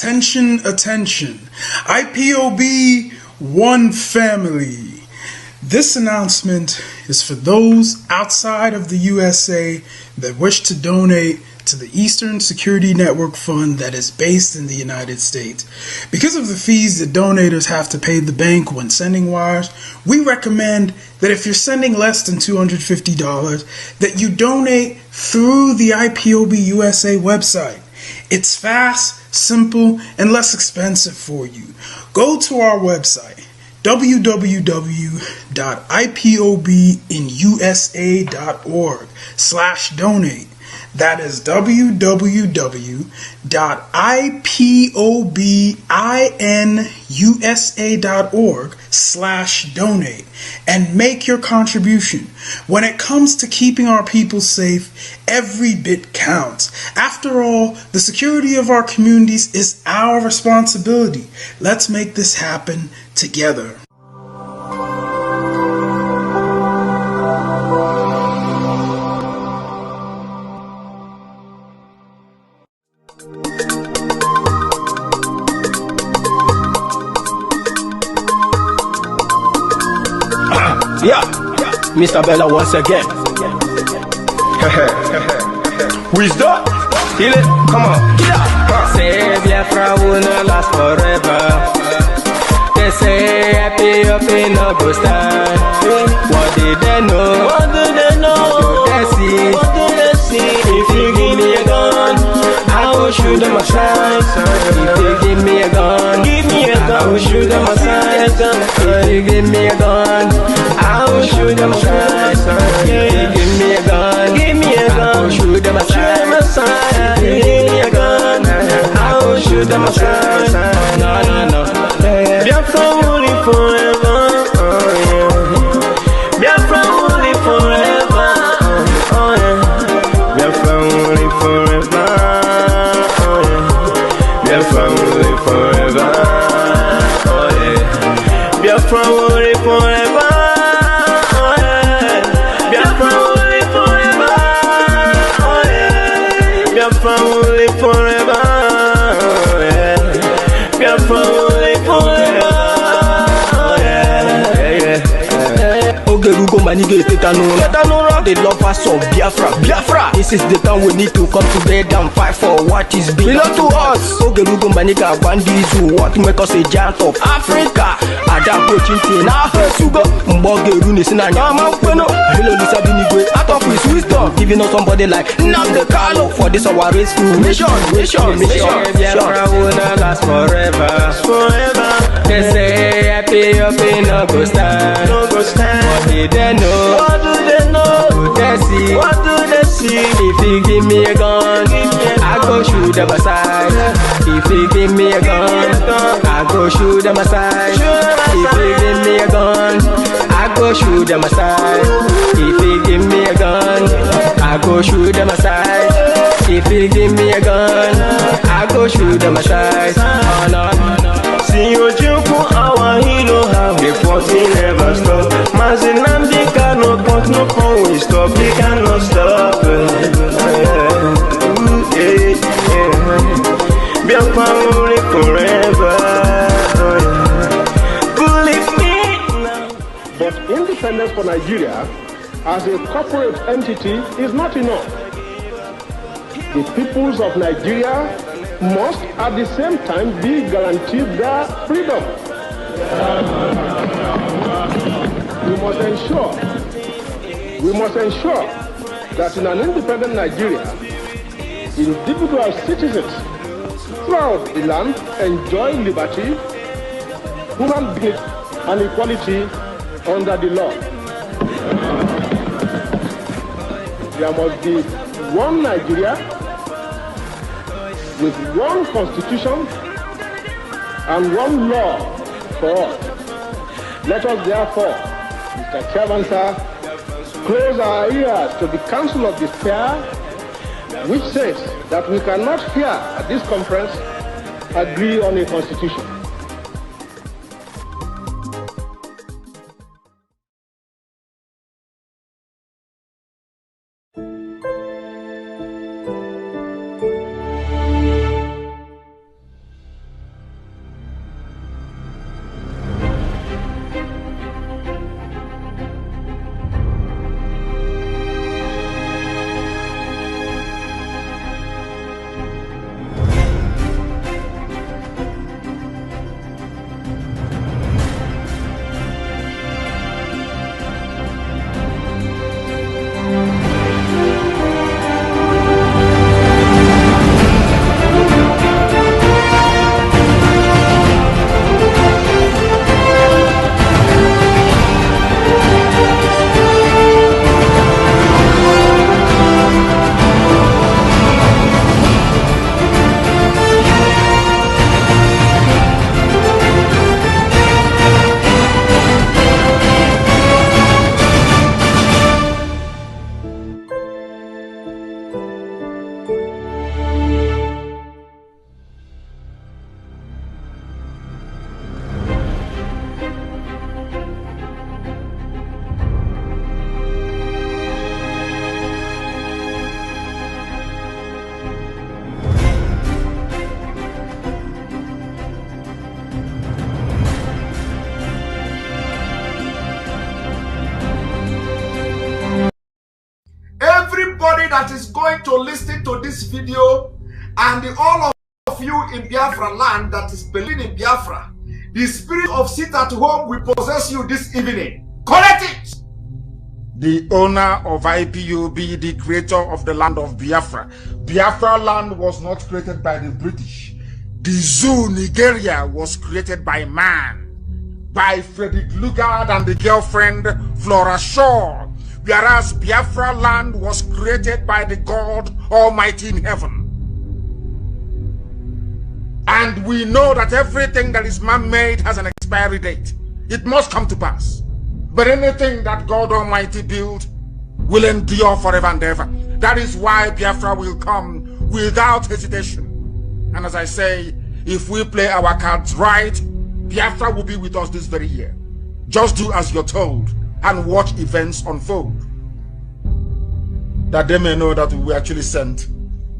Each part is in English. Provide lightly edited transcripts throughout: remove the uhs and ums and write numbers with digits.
Attention, attention. IPOB One Family. This announcement is for those outside of the USA that wish to donate to the Eastern Security Network Fund that is based in the United States. Because of the fees that donators have to pay the bank when sending wires, we recommend that if you're sending less than $250, that you donate through the IPOB USA website. It's fast, simple, and less expensive for you. Go to our website, www.ipobinusa.org/donate. That is www.ipobinusa.org/donate and make your contribution. When it comes to keeping our people safe, every bit counts. After all, the security of our communities is our responsibility. Let's make this happen together. Yeah, Mr. Bella once again. Wisdom, heal it, come on. Yeah. Say Biafra will not last forever. They say happy up in no go stand. What did they know? What do they know? What do they see? What do they see? If you give me a gun, I will shoot them aside. If you give me a gun, I will shoot them aside. If you give me a gun, I will shoot them aside. If you give me a gun, I will shoot them aside. If you give me a gun, I will shoot them aside. No, no, no. Biafra will live forever. Biafra will live forever. Biafra will live forever. Biafra will live forever. Biafra will live forever. Biafra will live forever. Biafra will live forever. Biafra will live forever. Ogerugo manige tetanura. The lovers of Biafra. This is the time we need to come together and fight for what is belong to us. Ogerugo maniga bandizu. What make us a giant of Africa? Adam Pochinti na Hesugo. Mbogeru nisina nyama kweno. Hello Lisa Binigwe. Out of his wisdom, giving us somebody like Nnamdi Kanu for this our rescue mission. Biafra will not last forever. They say happy up in no go stand. What did they know? What do they know? What do they see? What do they see? If you give me a gun, I go shoot them aside. If you give me a gun, I go shoot them aside. If you give me a gun, I go shoot them aside. If you give me a gun, I go shoot them aside. If you give me a gun, I go shoot them aside. Oh no, no. See you jump our hero, how the fighting never stop. Nnamdi Kanu, but no phone will stop. He cannot stop. Biafra will live forever. Believe me now. But independence for Nigeria as a corporate entity is not enough. The peoples of Nigeria must at the same time be guaranteed their freedom. We must ensure that in an independent Nigeria, individual citizens throughout the land enjoy liberty, human dignity, and equality under the law. There must be one Nigeria with one constitution and one law for all. Let us therefore, Mr. Chairman, sir, close our ears to the Council of Despair, which says that we cannot here at this conference agree on a constitution. that is going to listen to this video, and all of you in Biafra land that is believing in Biafra, the spirit of sit at home will possess you this evening. Correct it! The owner of IPOB, the creator of the land of Biafra. Biafra land was not created by the British. The zoo, Nigeria, was created by man, by Frederick Lugard and the girlfriend Flora Shaw, whereas Biafra land was created by the God Almighty in heaven. And we know that everything that is man-made has an expiry date. It must come to pass. But anything that God Almighty built will endure forever and ever. That is why Biafra will come without hesitation. And as I say, if we play our cards right, Biafra will be with us this very year. Just do as you're told and watch events unfold, that they may know that we were actually sent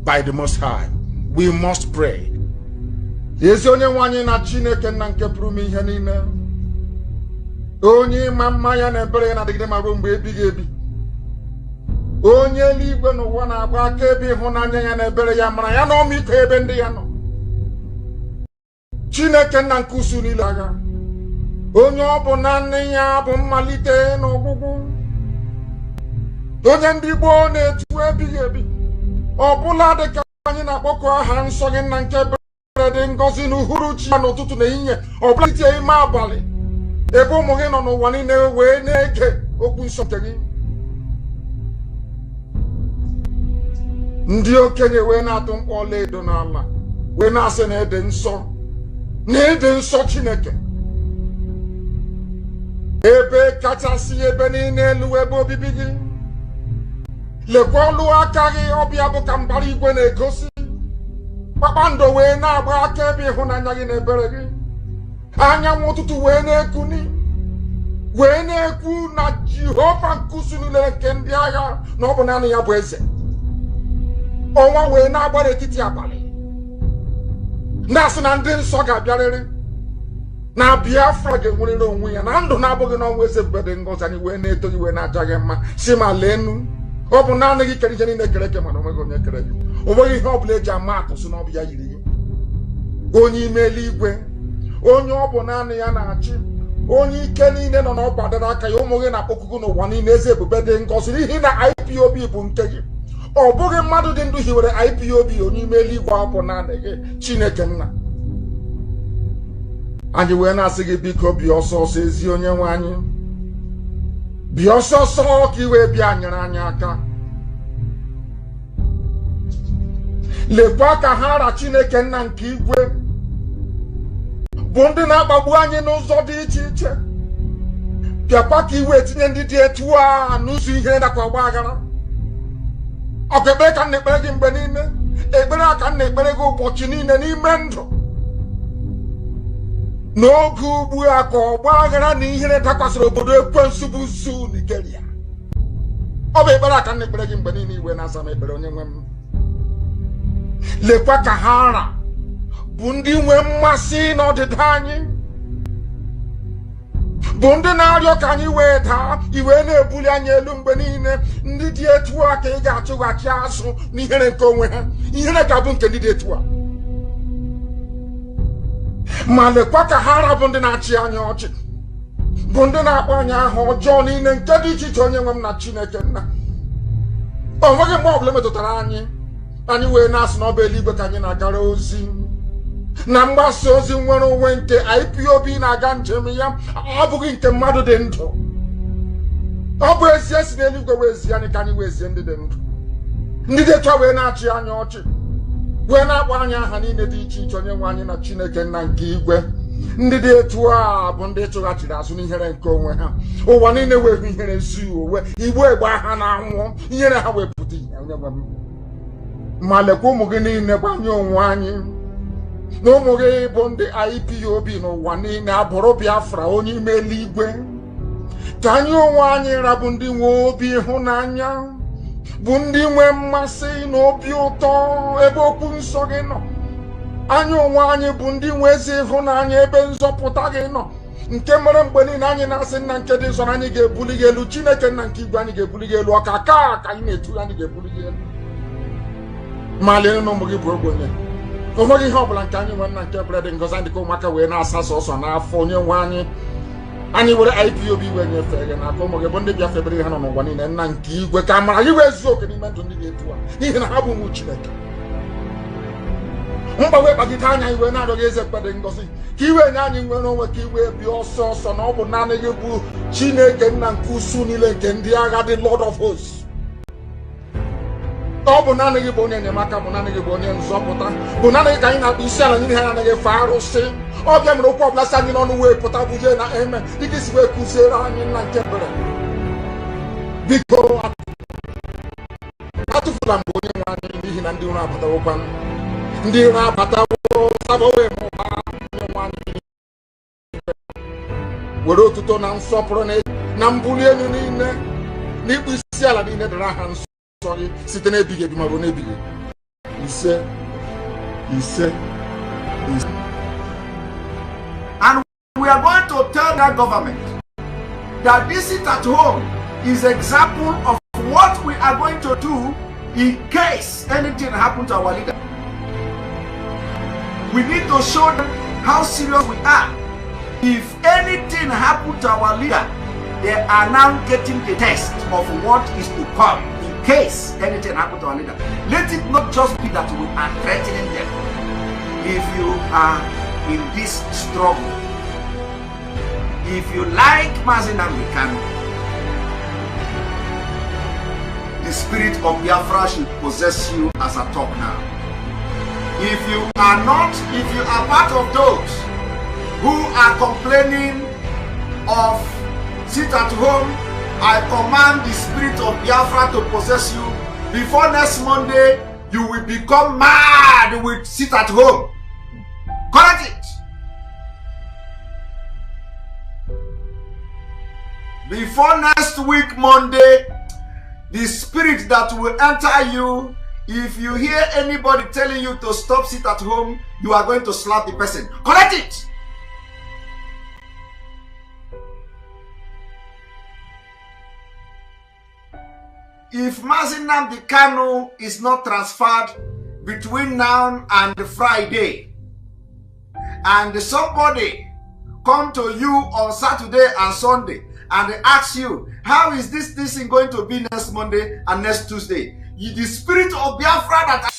by the Most High. We must pray. Onye mama ya na ebere na digide ma mgbe ebighị ebi. Onye eluigwe n'ụwa na-agba akaebe ịhụnanya ya na ebere ya mara ya na ọmịiko ebe ndị ya nọ. Chineke nna nke usu niile agha. Onye ọ bụ na nne ya bụ mmalite na ọgwụgwụ. Onye ndị gboo na-etu ebighị ebi. Ọ bụla dị ka anyị na-akpọkọ aha nsọ gị nna nke ebere dị ngọzi n'uhuruchi ya n'ụtụtụ na ehihie, ọ bụla itie ime abalị. Ebe ụmụ gị nọ n'ụwa niile wee na-ege okwu nsọ nke gị. Ndị okenye wee na-atụ mkpọ ọlaedo n'ala wee na-asị na ede nsọ Chineke. Ebe kachasị ebe niile elu ebe obibi gị. Lekwa ọlụ aka gị ọbịa bụ ka mbara igwe na-egosi. Kpakpando wee na-agba aka ebe ịhụnanya gị na ebere gị. Anyanwụ ụtụtụ wee na-ekwu na Jehova nkusu niile nke ndị agha na ọ bụ naanị ya bụ eze. Ọnwa wee na-agba n'etiti abalị na-asị na ndị nsọ ga-abịarịrị, na Biafra ga-enwerịrị onwe ya, na ndụ na-abụghị n'ọnwa eze ebube dị ngọzi. Anyị wee na-eto gị wee na-aja gị mma si ma lee enu, ọ bụ naanị gị kere ihe niile kere eke mana onweghị onye kere gị. O nweghị ihe ọ bụla eji ama atụ si na ọ bụ ya yiri gị. Onye ime eluigwe, onye ọ bụ naanị ya na-achị, onye ike niile nọ n'ọgba dara aka ya, ụmụ gị na-akpọkugu n'ụwa niile eze ebube dị ngọzi n'ihi na IPOB bụ nke gị. Ọ bụghị mmadụ dị ndụ hiwere IPOB. Onye ime eluigwe ọ bụ naanị gị, Chineke nna. Anyị wee na-asị gị biko bịa ọsọ ọsọ ezi onye nwe anyị. Bịa ọsọ ọsọ ka iwee bịa nyere anyị aka. Lekwa ka ha ara Chineke nna nke igwe bụ ndị na-akpagbu anyị n'ụzọ dị iche iche. Bịakwa ka iwe tinye ndị dị etu a n'ụzọ ihe nakwa ọgba aghara. Ọ bụ ekpere ka m na-ekpere gị mgbe niile, ekpere a ka m na-ekpere gị ụbọchị niile n'ime ndụ. N'oge ugbu a ka ọgba aghara na ihere dakwasịrị obodo ekwensu bụ zoo Nigeria. Ọ bụ ekpere a ka m na-ekpere gị mgbe niile, iwe na-aza m ekpere onye nwe m. Lekwa ka ha ara bụ ndị nwe mmasị n'ọdịda anyị, bụ ndị na-arịọ ka anyị wee daa, iwe na-ebuli anyị elu mgbe niile. Ndị dị etu a ka ị ga-achụghachi azụ n'ihere nke onwe ha. Ihere ga-abụ nke ndị dị etu a. Ma lekwa ka ha ara bụ ndị na-achị anyị ọchị, bụ ndị na-akpọ anyị aha ọjọọ niile nke dị iche iche. Onye nwe m na Chineke nna, o nweghị mgbe ọbụla metụtara anyị wee na-asị na ọ bụ eluigwe ka anyị na-agara ozi. Na mgbasa ozi nwere onwe nke IPOB na-aga njem ya, ọ bụghị nke mmadụ dị ndụ. Ọ bụ ezie si n'eluigwe wee zie anyị ka anyị wee zie ndị dị ndụ. Ndị dị etu a wee na-achị anyị ọchị, wee na-akpọ anyị aha niile dị iche iche. Onye nwe anyị na Chineke nna nke igwe, ndị dị etu a bụ ndị chụghachiri azụ n'ihere nke onwe ha. Ụwa niile wee hụ ihere zu owe, igwe egbe ha na-anwụ, ihere ha wee pụta ihe. Onye nwe m, ma lekwa ụmụ gị niile gbanye onwe anyị na ụmụ gị bụ ndị IPOB n'ụwa niile abụrụ Biafra onye ime eluigwe. Ka anyị onwe anyị rabụ ndị nwe obi ịhụnanya, bụ ndị nwe mmasị na obi ụtọ ebe okwu nsọ gị nọ. Anyị onwe anyị bụ ndị nwe ezi ịhụnanya ebe nzọpụta gị nọ, nke mere mgbe niile anyị na-asị nna nke dị nsọ na anyị ga-ebuli gị elu. Chineke nna nke igwe, anyị ga-ebuli gị elu. Ọka ka anyị na-etu anyị ga-ebuli gị elu. Malin no Mogi Burgonia. Omagi Hoblan can you one and bread and goes and go Maka when I saw so now for your one. And you will IPOB when you're fair and I come again to February on one in and Nanki, where camera you were so can you meant to need to even have a much better. Umbawe Pakitana were not against a wedding gossip. Kiwe Nani went over Kiwe, your source on all Nana Yabu, Chine, and Kusunile, and the Lord of hosts. All Bonana Bonian and Maka Bonana Bonian Zopota, Bonana Kaina Bishan and Hana Faro say, all them no problem standing on the way, Potabujana, Amen. It is where Kusera and Lantemper. Because Atufulam Bonian and Duna Pataopan, Dina Patao, Savoy, one. Wero to turn and soprone, Nambulian in Nipusiala in the Rahans. Sorry, sitting a big marone big. He said, And we are going to tell that government that this sit at home is example of what we are going to do in case anything happens to our leader. We need to show them how serious we are. If anything happens to our leader, they are now getting the test of what is to come. Case anything happen to our leader, let it not just be that we are threatening them. If you are in this struggle, if you like Mazinam Kanu, the spirit of Biafra should possess you as a talk now. If you are not, if you are part of those who are complaining of sit at home, I command the spirit of Biafra to possess you. Before next Monday, you will become mad with sit at home. Correct it. Before next week Monday, the spirit that will enter you, if you hear anybody telling you to stop sit at home, you are going to slap the person. Correct it. If Mazinam Kanu is not transferred between now and Friday, and somebody come to you on Saturday and Sunday and they ask you, how is this thing going to be next Monday and next Tuesday? The spirit of Biafra that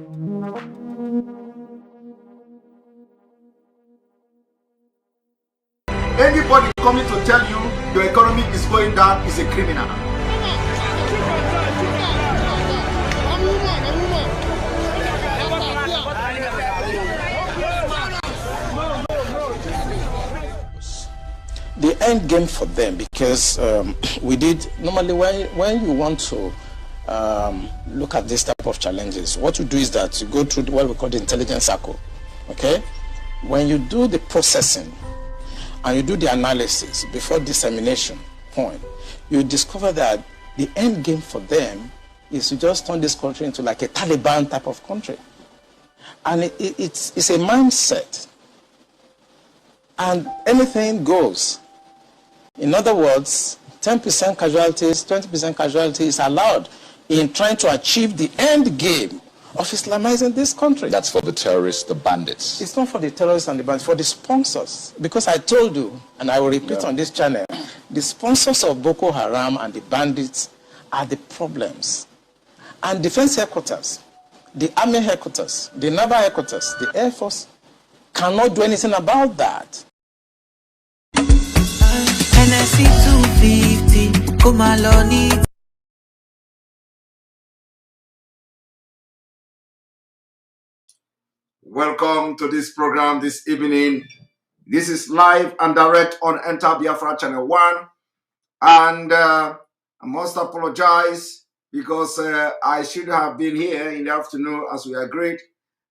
Anybody coming to tell you your economy is going down is a criminal. The end game for them, because we did normally when you want to look at this type of challenges, what you do is that you go through what we call the intelligence circle. Okay, when you do the processing and you do the analysis before dissemination point, you discover that the end game for them is to just turn this country into like a Taliban type of country, and it's a mindset, and anything goes. In other words, 10% casualties, 20% casualties is allowed in trying to achieve the end game of Islamizing this country. That's for the terrorists, the bandits. It's not for the terrorists and the bandits, for the sponsors. Because I told you, and I will repeat on this channel, the sponsors of Boko Haram and the bandits are the problems. And defense headquarters, the army headquarters, the naval headquarters, the air force cannot do anything about that. NSC 250, Kumaloni. Welcome to this program this evening. This is live and direct on Enter Biafra Channel 1. And I must apologize because I should have been here in the afternoon as we agreed.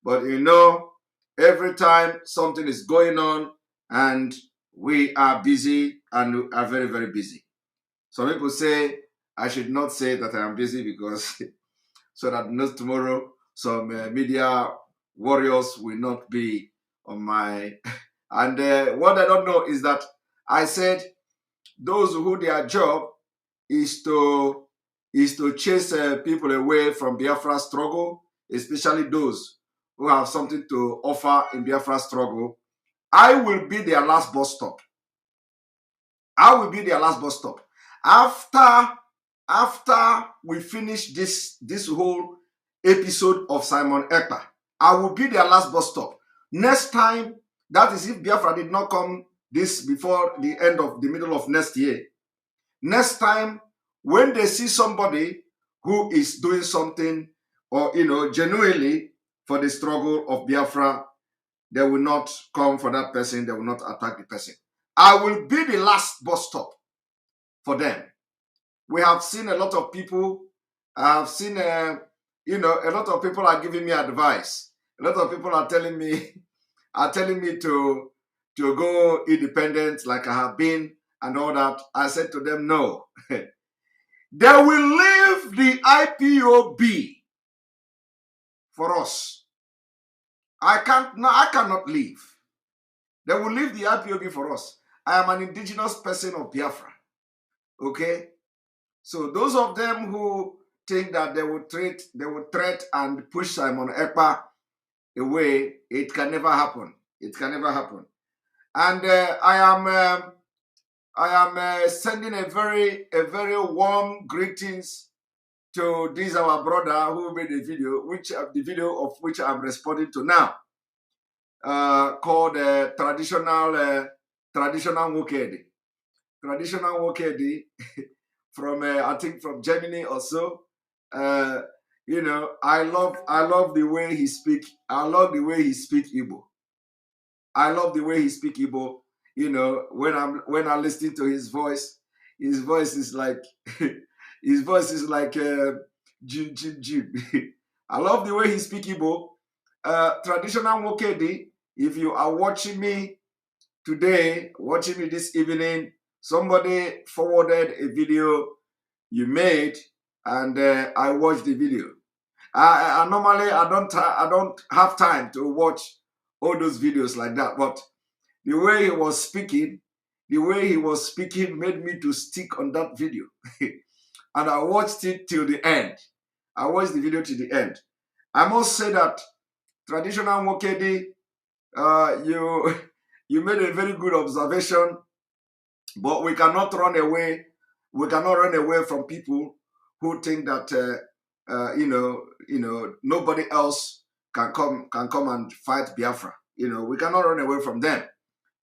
But you know, every time something is going on and we are busy and we are very, very busy. Some people say I should not say that I am busy because so that not tomorrow some media warriors will not be on my... And what I don't know is that I said those who their job is to chase people away from Biafra struggle, especially those who have something to offer in Biafra struggle. I will be their last bus stop. I will be their last bus stop. After we finish this whole episode of Simon Ekpa, I will be their last bus stop. Next time, that is if Biafra did not come this before the end of the middle of next year. Next time, when they see somebody who is doing something or, you know, genuinely for the struggle of Biafra, they will not come for that person. They will not attack the person. I will be the last bus stop for them. We have seen a lot of people. I have seen, you know, a lot of people are giving me advice. A lot of people are telling me, to go independent like I have been and all that. I said to them, no. They will leave the IPOB for us. I cannot leave. They will leave the IPOB for us. I am an indigenous person of Biafra. Okay? So those of them who think that they will threat and push Simon Ekpa away, it can never happen. It can never happen. And I am sending a very warm greetings to this our brother who made a video, the video of which I'm responding to now, called traditional Wokedi. Traditional Wokedi from I think from Germany or so. You know, I love the way he speak. I love the way he speak Igbo. I love the way he speak Igbo. You know, when I listen to his voice is like his voice is like Jim Jim Jim. I love the way he speak Igbo. Traditional Wokedi, if you are watching me today, watching me this evening, somebody forwarded a video you made, and I watched the video. I normally I don't have time to watch all those videos like that, but the way he was speaking made me to stick on that video. And I watched it till the end. I watched the video till the end. I must say that Traditional Wokedi, you made a very good observation, but we cannot run away. We cannot run away from people who think that you know nobody else can come and fight Biafra. You know, we cannot run away from them.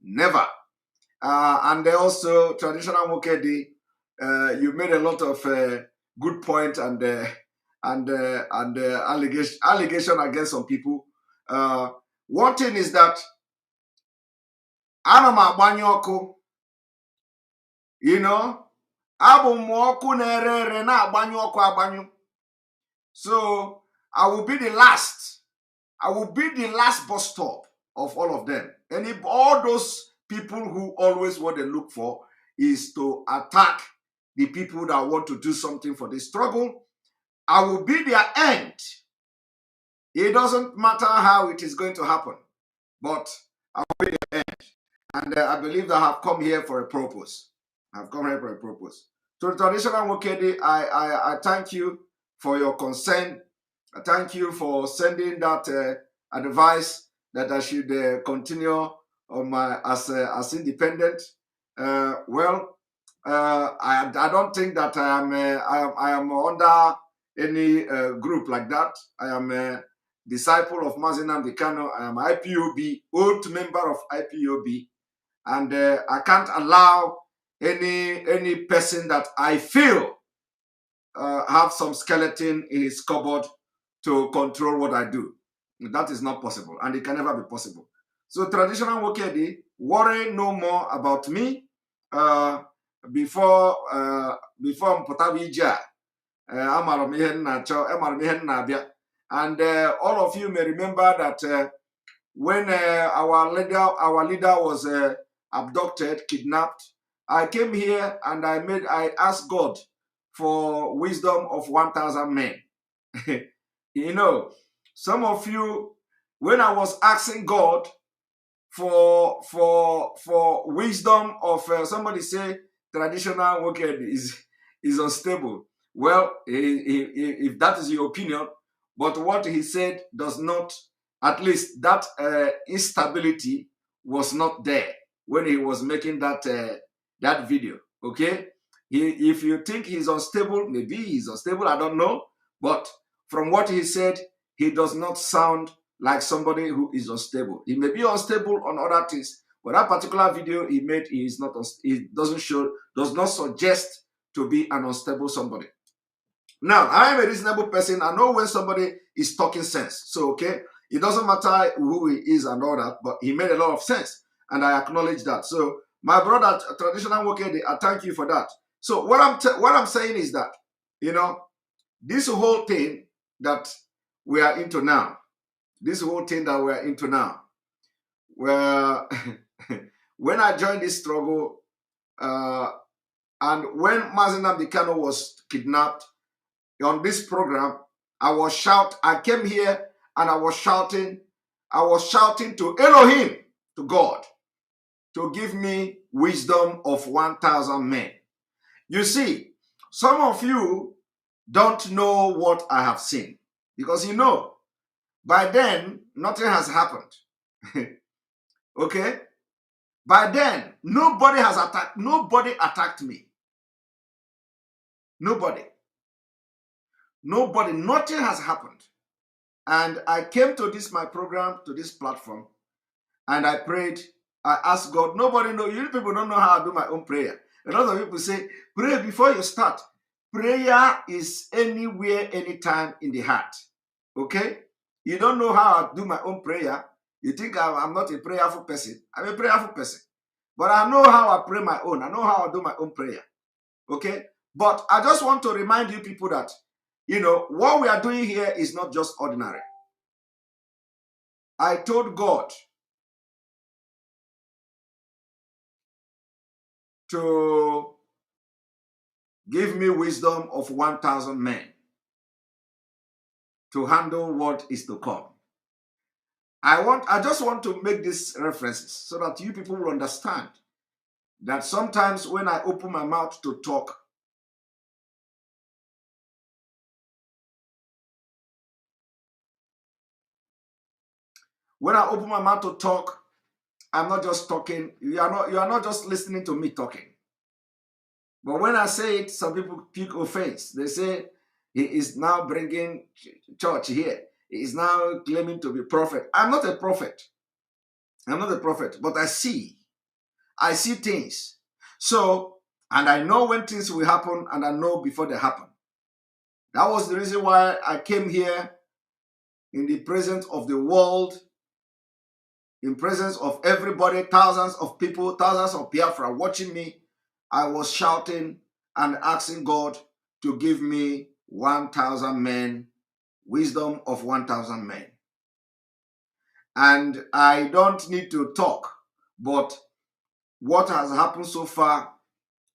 Never. And also traditional Mokedi, you made a lot of good point and allegation against some people. One thing is that anama banyoku, you know, abu moku nerere na banyoku abanyu. So I will be the last. I will be the last bus stop of all of them. And if all those people who always what they look for is to attack the people that want to do something for this struggle, I will be their end. It doesn't matter how it is going to happen, but I will be their end. And I believe that I have come here for a purpose. I have come here for a purpose. To the traditional Mokedi, I thank you for your consent. I thank you for sending that advice that I should continue on my as independent. I don't think that I am under any group like that. I am a disciple of Mazinam Dikano. I am IPOB, old member of IPOB, and I can't allow any person that I feel have some skeleton in his cupboard to control what I do. That is not possible, and it can never be possible. So traditional Wokedi, worry no more about me before Mpotavija. And all of you may remember that when our leader was abducted, kidnapped, I came here and I asked God for wisdom of 1,000 men. You know, some of you, when I was asking God for wisdom of somebody say traditional worker is unstable. Well, if that is your opinion, but what he said does not, at least that instability was not there when he was making that that video. Okay, if you think he's unstable, maybe he's unstable, I don't know, but from what he said, he does not sound like somebody who is unstable. He may be unstable on other things, but that particular video he made, he is not. It does not suggest to be an unstable somebody. Now, I am a reasonable person. I know when somebody is talking sense. So, okay, it doesn't matter who he is and all that, but he made a lot of sense, and I acknowledge that. So, my brother, traditional Wokedi, I thank you for that. So, what I'm saying is that, you know, this whole thing that we are into now, where when I joined this struggle, and when Mazinam Dikano was kidnapped on this program, I came here and I was shouting to Elohim, to God, to give me wisdom of 1,000 men. You see, some of you don't know what I have seen, because you know, by then, nothing has happened. Okay? By then, nobody attacked me. Nobody, nothing has happened. And I came to my program, to this platform, and I prayed. I asked God. Nobody knows. You people don't know how I do my own prayer. A lot of people say, pray before you start. Prayer is anywhere, anytime in the heart. Okay? You don't know how I do my own prayer. You think I'm not a prayerful person. I'm a prayerful person. But I know how I pray my own. I know how I do my own prayer. Okay? But I just want to remind you people that, you know, what we are doing here is not just ordinary. I told God to give me wisdom of 1,000 men to handle what is to come. I just want to make these references so that you people will understand that sometimes when I open my mouth to talk, I'm not just talking. You are not just listening to me talking. But when I say it, some people pick offense. They say he is now bringing church here. He is now claiming to be prophet. I'm not a prophet. I'm not a prophet, but I see things. So, and I know when things will happen, and I know before they happen. That was the reason why I came here in the presence of the world, in presence of everybody, thousands of people, thousands of Biafra watching me. I was shouting and asking God to give me 1,000 men, wisdom of 1,000 men. And I don't need to talk, but what has happened so far,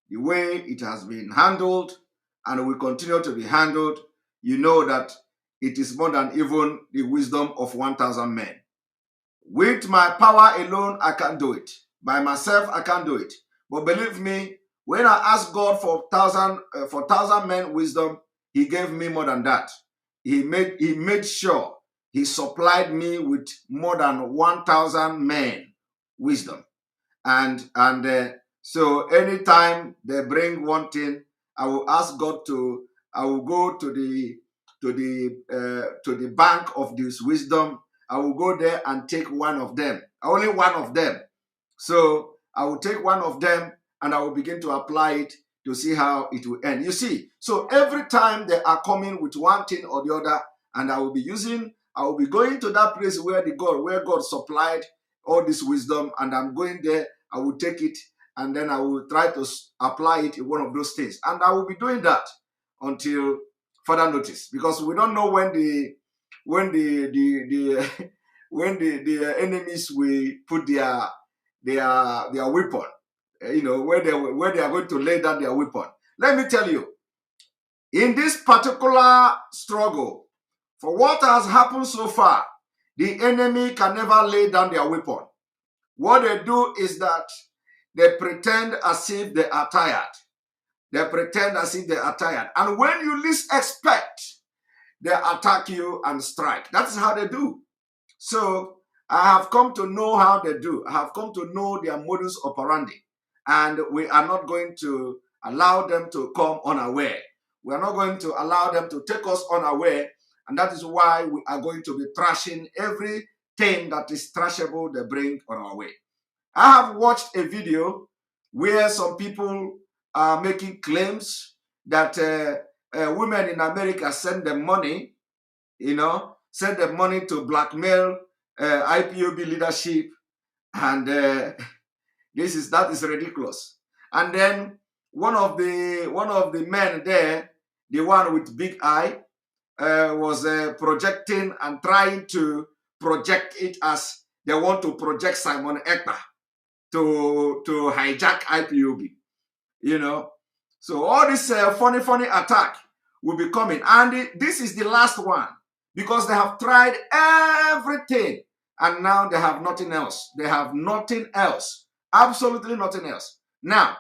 the way it has been handled, and will continue to be handled, you know that it is more than even the wisdom of 1,000 men. With my power alone, I can't do it. By myself, I can't do it. But believe me, when I asked God for 1,000 men wisdom, He gave me more than that. He made sure He supplied me with more than 1,000 men wisdom. So anytime they bring one thing, I will ask God to. I will go to the bank of this wisdom. I will go there and take one of them, only one of them. So I will take one of them and I will begin to apply it to see how it will end. You see, so every time they are coming with one thing or the other, and I will be going to that place where God supplied all this wisdom, and I'm going there, I will take it, and then I will try to apply it in one of those things. And I will be doing that until further notice, because we don't know when the enemies will put their weapon, where they are going to lay down their weapon. Let me tell you, in this particular struggle, for what has happened so far, the enemy can never lay down their weapon. What they do is that they pretend as if they are tired. They pretend as if they are tired. And when you least expect, they attack you and strike. That is how they do. So I have come to know how they do. I have come to know their modus operandi. And we are not going to allow them to come unaware. We are not going to allow them to take us unaware. And that is why we are going to be trashing everything that is trashable they bring on our way. I have watched a video where some people are making claims that women in America send them money, send them money to blackmail IPOB leadership, and that is ridiculous. And then one of the men there, the one with big eye, was projecting and trying to project it as they want to project Simon Ekpa to hijack IPOB, So all this funny attack will be coming. And this is the last one, because they have tried everything and now they have nothing else. They have nothing else. Absolutely nothing else. Now,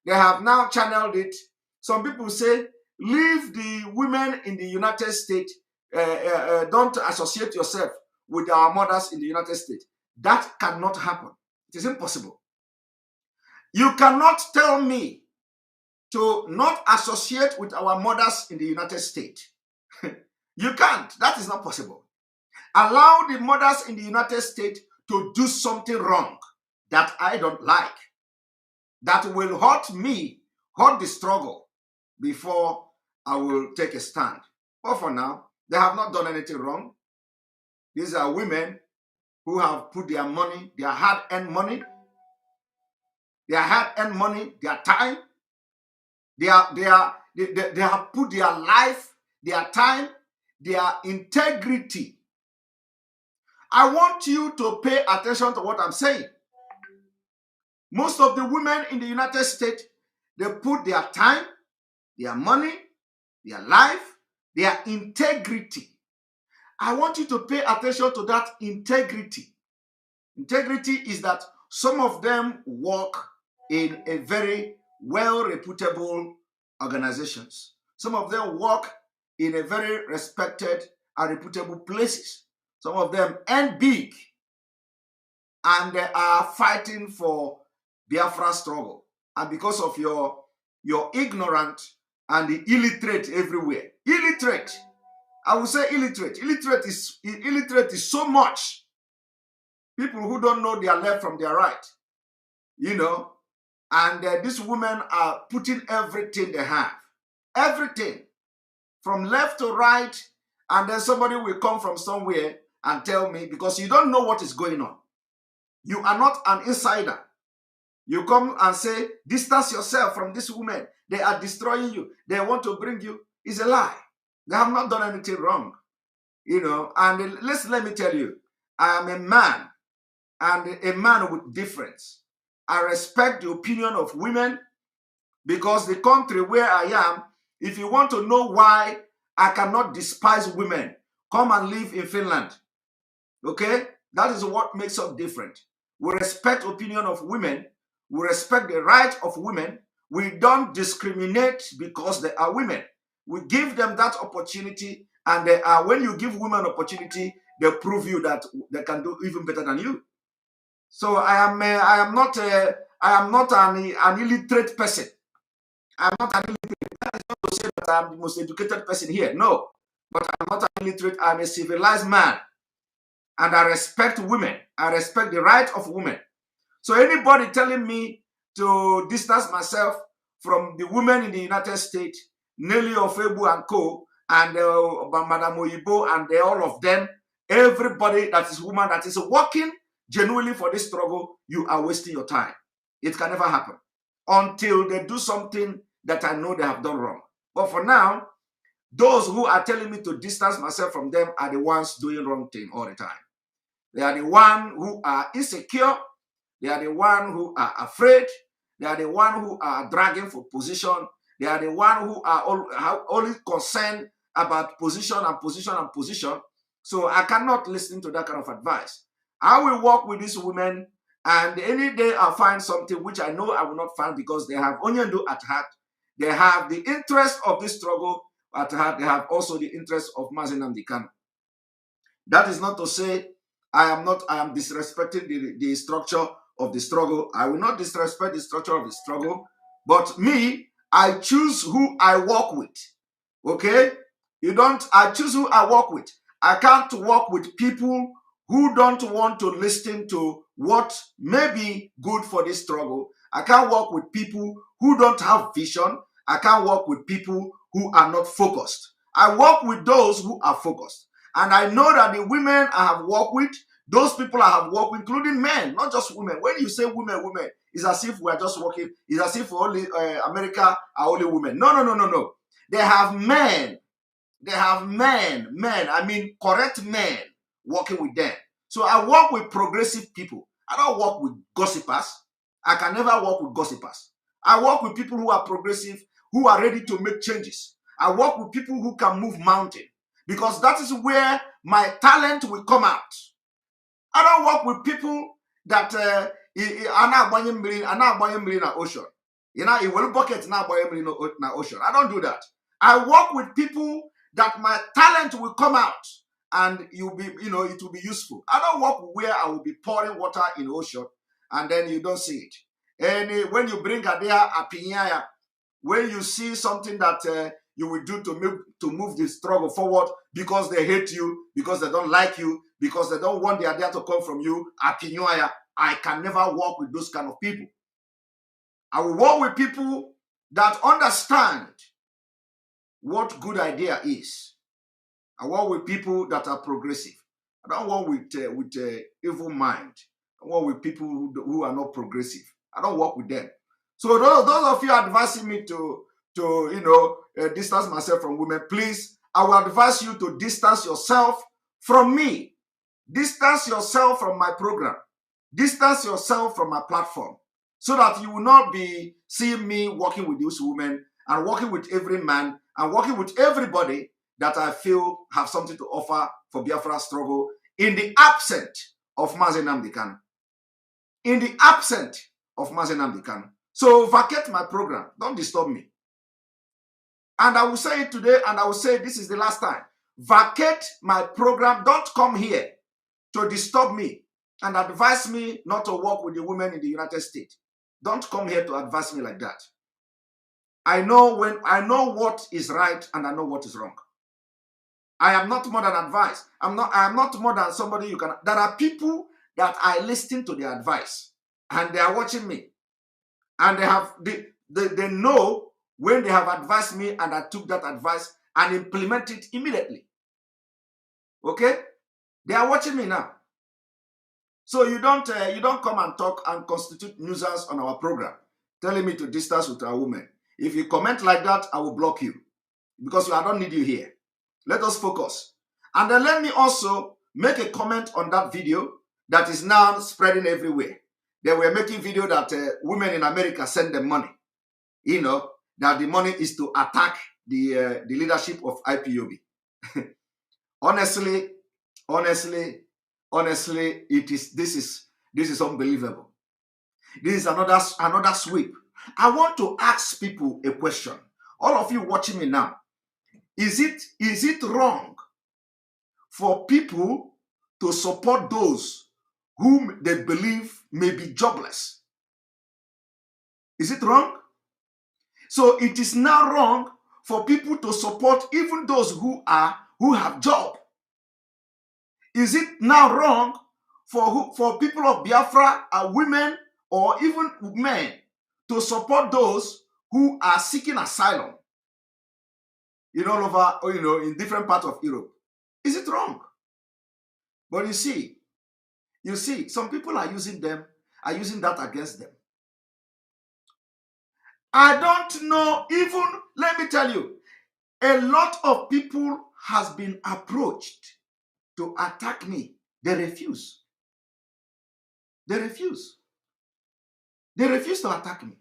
they have now channeled it. Some people say, leave the women in the United States. Don't associate yourself with our mothers in the United States. That cannot happen. It is impossible. You cannot tell me to not associate with our mothers in the United States. You can't. That is not possible. Allow the mothers in the United States to do something wrong that I don't like, that will hurt me, hurt the struggle, before I will take a stand. But for now, they have not done anything wrong. These are women who have put their money, their hard-earned money, their time, they have put their life, their time, their integrity. I want you to pay attention to what I'm saying. Most of the women in the United States, they put their time, their money, their life, their integrity. I want you to pay attention to that integrity. Integrity is that some of them work in a very well-reputable organizations. Some of them work in a very respected and reputable places. Some of them earn big, and they are fighting for Biafra struggle. And because of your ignorant and the illiterate everywhere, illiterate I would say illiterate. Illiterate is so much. People who don't know their left from their right, you know. And these women are putting everything they have. Everything. From left to right. And then somebody will come from somewhere and tell me, because you don't know what is going on. You are not an insider. You come and say, distance yourself from this woman. They are destroying you. They want to bring you. It's a lie. They have not done anything wrong. You know, and let me tell you, I am a man, and a man with difference. I respect the opinion of women, because the country where I am, if you want to know why I cannot despise women, come and live in Finland. Okay? That is what makes us different. We respect the opinion of women. We respect the right of women. We don't discriminate because they are women. We give them that opportunity, and when you give women opportunity, they prove you that they can do even better than you. So I am not an illiterate person. I'm not an illiterate. That is not to say that I'm the most educated person here. No, but I'm not an illiterate. I'm a civilized man, and I respect women. I respect the right of women. So anybody telling me to distance myself from the women in the United States, Nelly Ofebu and Co, and Madame Oyibo and all of them, everybody that is woman that is working genuinely for this struggle, you are wasting your time. It can never happen until they do something that I know they have done wrong. But for now, those who are telling me to distance myself from them are the ones doing wrong thing all the time. They are the ones who are insecure. They are the ones who are afraid. They are the ones who are dragging for position. They are the ones who are only concerned about position and position and position. So I cannot listen to that kind of advice. I will work with these women, and any day I find something which I know I will not find, because they have Onyendu at heart. They have the interest of this struggle at heart. They have also the interest of Mazi Nnamdi Kanu. That is not to say I am disrespecting the structure of the struggle. I will not disrespect the structure of the struggle, but me, I choose who I work with. Okay? I choose who I work with. I can't work with people who don't want to listen to what may be good for this struggle. I can't work with people who don't have vision. I can't work with people who are not focused. I work with those who are focused. And I know that the women I have worked with, those people I have worked with, including men, not just women. When you say women, it's as if we are just working, it's as if only America are only women. No. They have men. They have men, I mean correct men working with them. So I work with progressive people. I don't work with gossipers. I can never work with gossipers. I work with people who are progressive, who are ready to make changes. I work with people who can move mountain, because that is where my talent will come out. I don't work with people that are not in ocean. You know, it will bucket na ocean. I don't do that. I work with people that my talent will come out, and it will be useful. I don't work where I will be pouring water in the ocean and then you don't see it. And when you bring Adea Apinyaya, when you see something that you will do to move the struggle forward, because they hate you, because they don't like you, because they don't want the idea to come from you, Apinyaya, I can never work with those kind of people. I will work with people that understand what good idea is. I work with people that are progressive. I don't work with evil mind. I work with people who are not progressive. I don't work with them. So those of you advising me to distance myself from women, please, I will advise you to distance yourself from me. Distance yourself from my program. Distance yourself from my platform, so that you will not be seeing me working with these women and working with every man and working with everybody that I feel have something to offer for Biafra struggle in the absence of Mazi Nnamdi Kanu. In the absence of Mazi Nnamdi Kanu. So vacate my program. Don't disturb me. And I will say it today, and I will say this is the last time. Vacate my program. Don't come here to disturb me and advise me not to work with the women in the United States. Don't come here to advise me like that. I know what is right and I know what is wrong. I am not more than advice. I am not more than somebody you can. There are people that I listen to their advice, and they are watching me, and they know when they have advised me, and I took that advice and implement it immediately. Okay, they are watching me now. So you don't come and talk and constitute nuisance on our program, telling me to distance with our women. If you comment like that, I will block you because I don't need you here. Let us focus. And then let me also make a comment on that video that is now spreading everywhere. They were making video that women in America send them money. You know, that the money is to attack the leadership of IPOB. Honestly, this is unbelievable. This is another sweep. I want to ask people a question. All of you watching me now, is it wrong for people to support those whom they believe may be jobless? Is it wrong? So it is now wrong for people to support even those who have job. Is it now wrong for people of Biafra, women or even men, to support those who are seeking asylum all over, in different parts of Europe? Is it wrong? But you see, some people are using that against them. I don't know, even, let me tell you, a lot of people has been approached to attack me. They refuse. They refuse. They refuse to attack me.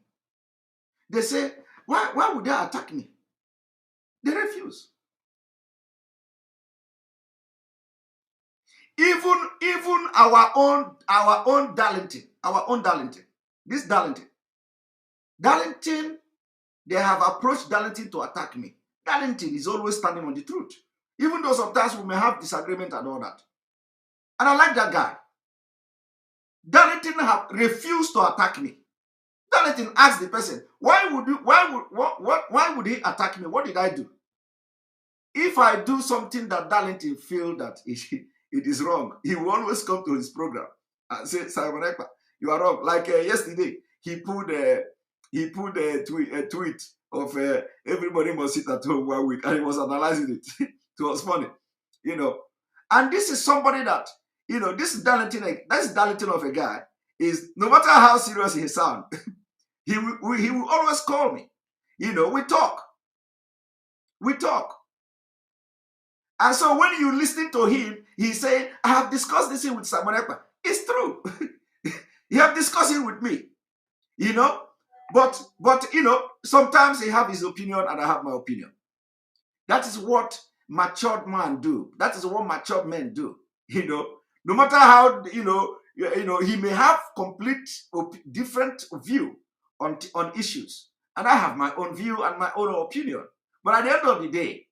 They say, why would they attack me? They refuse. Even our own Darlington, this Darlington, they have approached Darlington to attack me. Darlington is always standing on the truth, even though sometimes we may have disagreement and all that. And I like that guy. Darlington have refused to attack me. Darlington asked the person, why would he attack me? What did I do? If I do something that Darlington feel that it is wrong, he will always come to his program and say, Simon Ekpa, you are wrong. Like yesterday, he put a tweet of everybody must sit at home 1 week, and he was analyzing it. It was funny, And this is somebody that, this Darlington of a guy is, no matter how serious he sounds, he will always call me. We talk. And so when you listen to him, he say, I have discussed this with Simon Ekpa. It's true. He have discussed it with me. But sometimes he have his opinion and I have my opinion. That is what matured men do. That is what matured men do. No matter how he may have complete different view on issues, and I have my own view and my own opinion. But at the end of the day,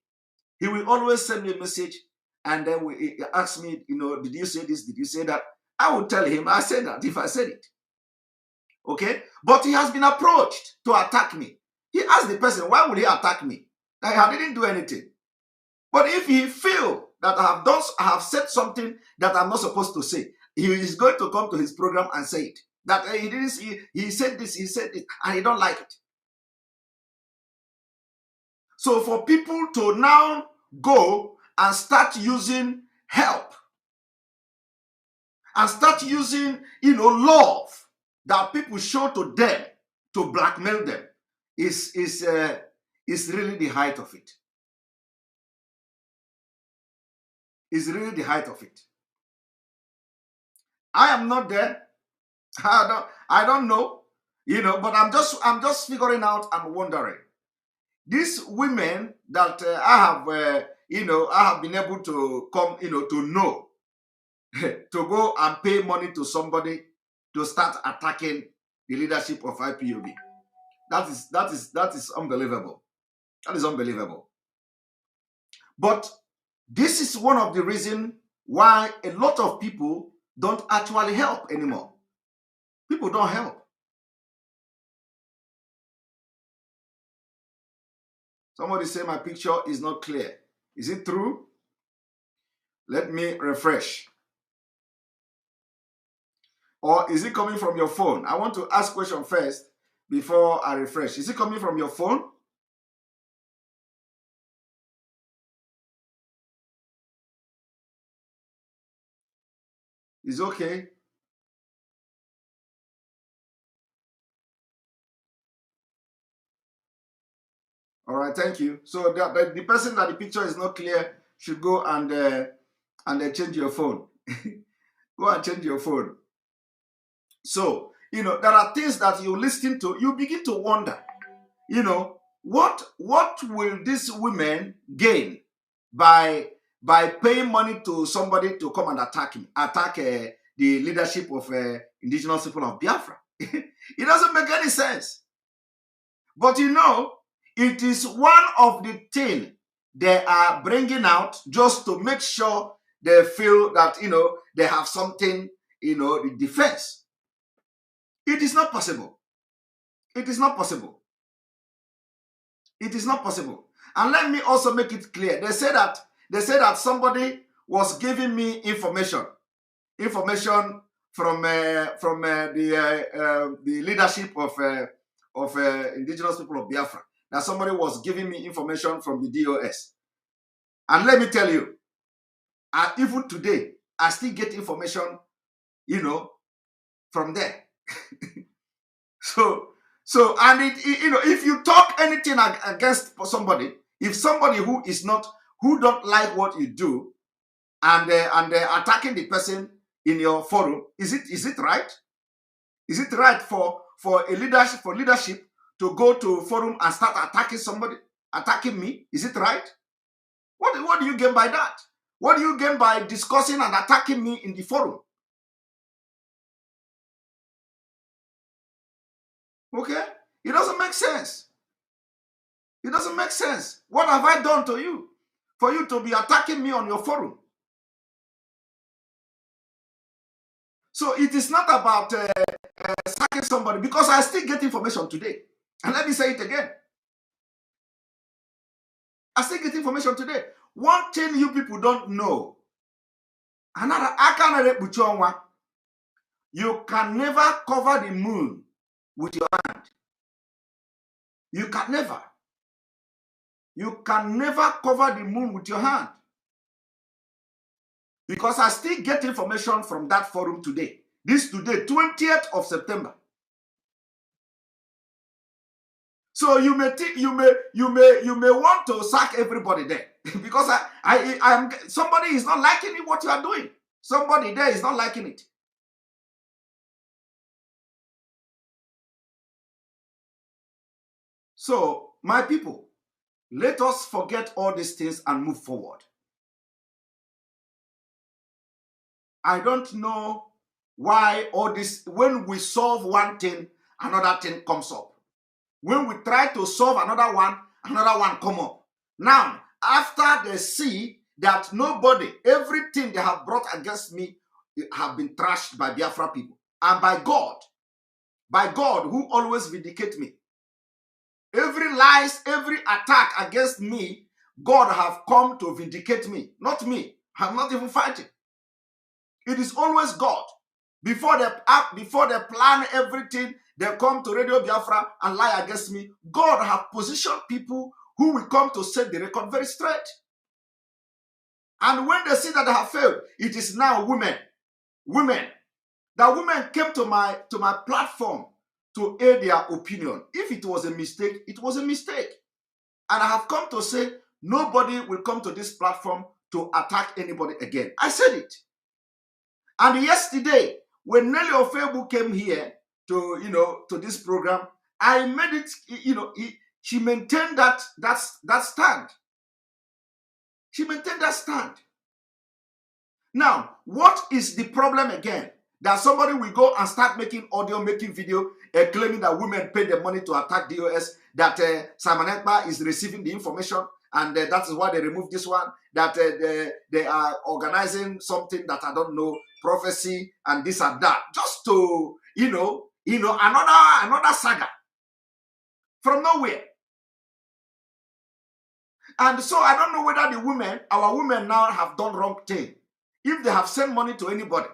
he will always send me a message, and then he ask me, did you say this? Did you say that? I will tell him I said that if I said it. Okay? But he has been approached to attack me. He asked the person, why would he attack me? I didn't do anything. But if he feel that I have said something that I'm not supposed to say, he is going to come to his program and say it. That he didn't see, he said this, and he don't like it. So for people to now go and start using help and start using, love that people show to them to blackmail them is really the height of it. Is really the height of it. I am not there. I don't know, but I'm just figuring out and wondering. These women that I have been able to come, to know, to go and pay money to somebody to start attacking the leadership of IPOB. That is unbelievable. That is unbelievable. But this is one of the reasons why a lot of people don't actually help anymore. People don't help. Somebody say my picture is not clear. Is it true? Let me refresh. Or is it coming from your phone? I want to ask question first before I refresh. Is it coming from your phone? It's okay. All right, thank you. So the person that the picture is not clear should go and change your phone. Go and change your phone. So, there are things that you listen to, you begin to wonder, what will these women gain by paying money to somebody to come and attack the leadership of indigenous people of Biafra? It doesn't make any sense. But it is one of the things they are bringing out just to make sure they feel that, they have something, the defense. It is not possible. It is not possible. It is not possible. And let me also make it clear. They say that somebody was giving me information from the leadership of indigenous people of Biafra. That somebody was giving me information from the DOS. And let me tell you, even today, I still get information, from there. So, and if you talk anything against somebody, if somebody who don't like what you do, and attacking the person in your forum, is it right? Is it right for leadership to go to forum and start attacking somebody, attacking me? Is it right? What do you gain by that? What do you gain by discussing and attacking me in the forum? Okay? It doesn't make sense. It doesn't make sense. What have I done to you for you to be attacking me on your forum? So it is not about sacking somebody, because I still get information today. And let me say it again. I still get information today. One thing you people don't know, you can never cover the moon with your hand. You can never. You can never cover the moon with your hand. Because I still get information from that forum today. This today, 20th of September. So you may want to sack everybody there because somebody is not liking what you are doing. Somebody there is not liking it. So, my people, let us forget all these things and move forward. I don't know why all this, when we solve one thing, another thing comes up. When we try to solve another one come up. Now, after they see that everything they have brought against me have been trashed by Biafra people and by God who always vindicate me. Every lies, every attack against me, God have come to vindicate me, not me. I'm not even fighting. It is always God. Before they act, before they plan everything, they come to Radio Biafra and lie against me. God have positioned people who will come to set the record very straight. And when they see that they have failed, it is now women. That women came to my platform to air their opinion. If it was a mistake, it was a mistake. And I have come to say, nobody will come to this platform to attack anybody again. I said it. And yesterday, when Nelly Ofebu came here to this program, I made it, she maintained that stand. She maintained that stand. Now, what is the problem again? That somebody will go and start making audio, making video, claiming that women pay the money to attack DOS, that Simon Ekpa is receiving the information, and that is why they removed this one, that they are organizing something that I don't know, prophecy, and this and that, just to, another saga from nowhere. And so I don't know whether the women, our women now have done wrong thing. If they have sent money to anybody,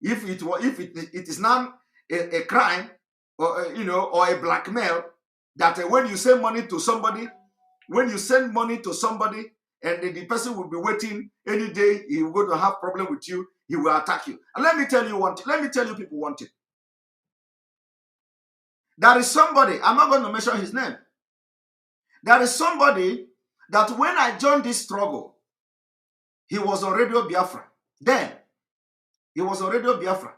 if it is now a crime, or or a blackmail, that when you send money to somebody, and the person will be waiting any day, he will going to have problem with you, he will attack you. And let me tell you people one thing. There is somebody, I'm not going to mention his name. There is somebody that when I joined this struggle, he was on Radio Biafra. Then, he was on Radio Biafra,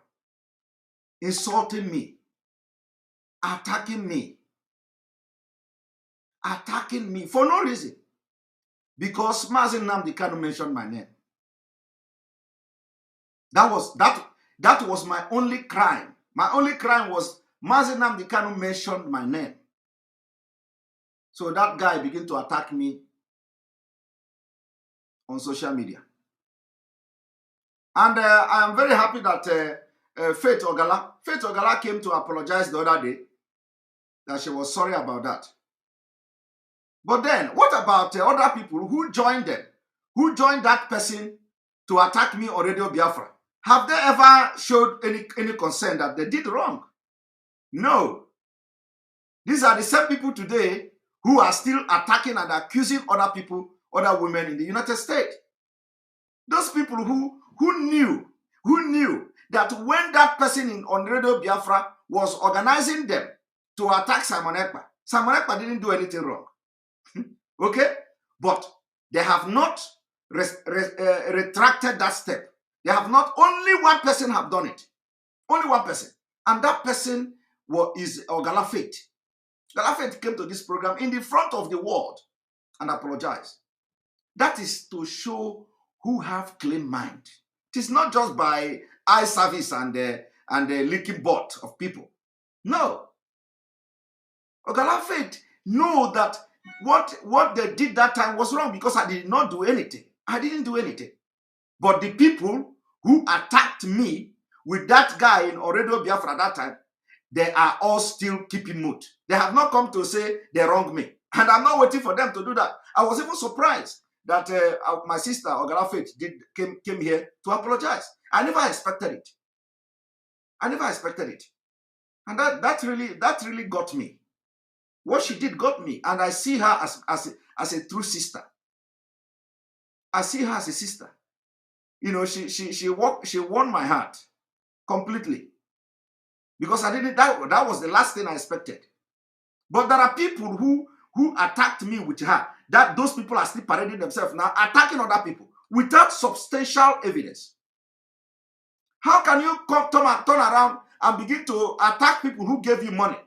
insulting me, attacking me for no reason. Because Mazi Nnamdi Kanu mentioned my name. That was my only crime. My only crime was Mazi Nnamdi Kanu mentioned my name. So that guy began to attack me on social media. And I am very happy that Faith Ogala came to apologize the other day, that she was sorry about that. But then, what about other people who joined them, who joined that person to attack me on Radio Biafra? Have they ever showed any concern that they did wrong? No. These are the same people today who are still attacking and accusing other people, other women in the United States. Those people who knew that when that person on Radio Biafra was organizing them to attack Simon Ekpa didn't do anything wrong. Okay? But they have not retracted that step. They have not, only one person have done it. Only one person. And that person is Ogala Faith. Ogala Faith came to this program in the front of the world and apologized. That is to show who have clean mind. It is not just by eye service and the leaking butt of people. No. Ogala Faith know that what they did that time was wrong, because I did not do anything. I didn't do anything. But the people who attacked me with that guy in Radio Biafra that time, they are all still keeping mood. They have not come to say they wronged me. And I'm not waiting for them to do that. I was even surprised that my sister, Ogala Faith, came here to apologize. I never expected it. And that really got me. What she did got me. And I see her as a true sister. I see her as a sister. You know, she won my heart completely. Because that was the last thing I expected. But there are people who attacked me with her. Those people are still parading themselves now, attacking other people without substantial evidence. How can you turn around and begin to attack people who gave you money?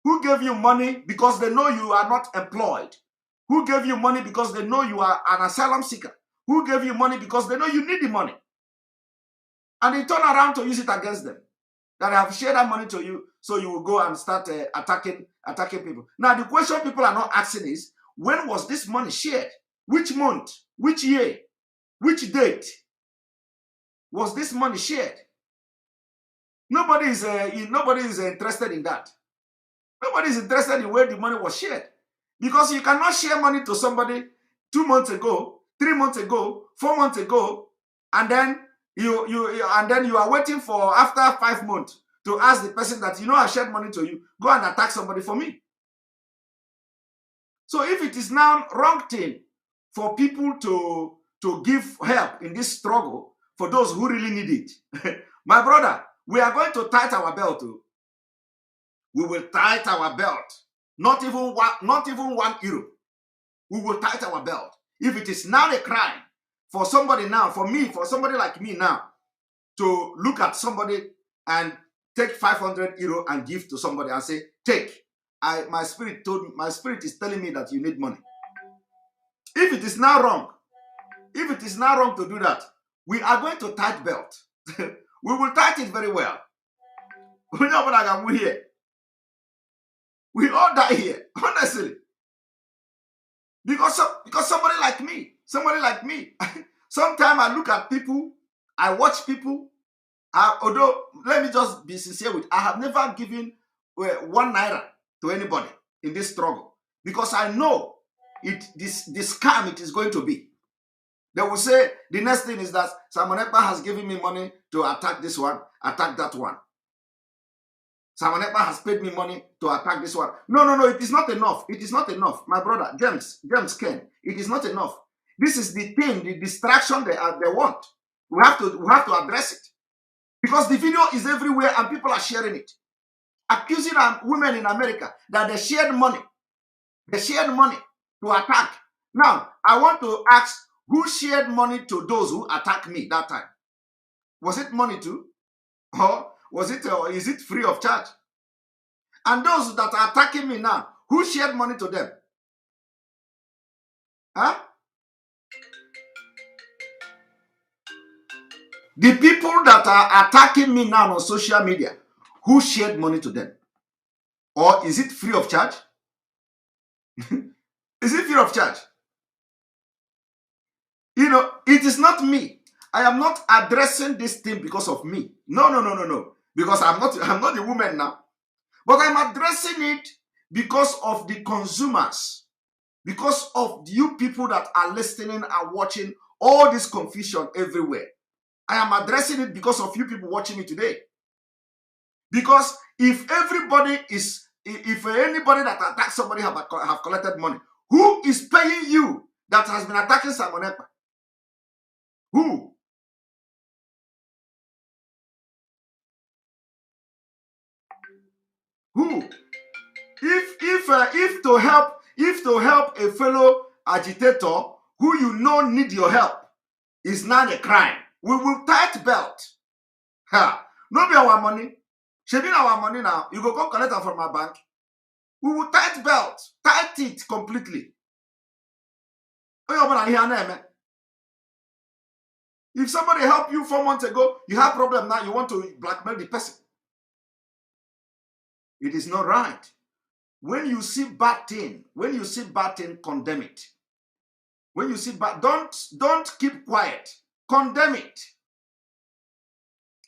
Who gave you money because they know you are not employed? Who gave you money because they know you are an asylum seeker? Who gave you money because they know you need the money? And they turn around to use it against them. That I have shared that money to you, so you will go and start attacking people. Now, the question people are not asking is, when was this money shared? Which month? Which year? Which date was this money shared? Nobody is interested in that. Nobody is interested in where the money was shared. Because you cannot share money to somebody 2 months ago, 3 months ago, 4 months ago, and then you are waiting for after 5 months to ask the person that, I shared money to you, go and attack somebody for me. So if it is now wrong thing for people to give help in this struggle for those who really need it, my brother, we are going to tighten our belt. We will tighten our belt. Not even 1 euro. We will tighten our belt. If it is now a crime for somebody now, for somebody like me now, to look at somebody and take 500 euro and give to somebody and say, take. My spirit is telling me that you need money. If it is now wrong to do that, we are going to tight belt. We will tight it very well. We know what I can do here. We all die here, honestly. Because somebody like me, sometimes I look at people, I watch people, although, let me just be sincere with, I have never given 1 naira to anybody in this struggle. Because I know this scam it is going to be. They will say the next thing is that Simon Ekpa has given me money to attack this one, attack that one. Simon Ekpa has paid me money to attack this one. No, it is not enough. It is not enough. My brother, James Ken, it is not enough. This is the thing, the distraction they want. We have to address it. Because the video is everywhere and people are sharing it. Accusing women in America that they shared money. They shared money to attack. Now, I want to ask, who shared money to those who attacked me that time? Was it money too? Or is it free of charge? And those that are attacking me now, who shared money to them? Huh? The people that are attacking me now on social media, who shared money to them? Or is it free of charge? Is it free of charge? You know, it is not me. I am not addressing this thing because of me. No. Because I'm not the woman now. But I'm addressing it because of the consumers. Because of you people that are listening and watching all this confusion everywhere. I am addressing it because of you people watching me today. Because if anybody that attacks somebody have collected money, who is paying you that has been attacking Simon Ekpa? Who? Who? If to help a fellow agitator who you know need your help is not a crime, we will tight belt. Ha! No be our money. She be our money now. You go come collect it from our bank. We will tight belt, tight it completely. If somebody helped you 4 months ago, you have problem now, you want to blackmail the person. It is not right. When you see bad thing, condemn it. When you see bad, don't keep quiet. Condemn it.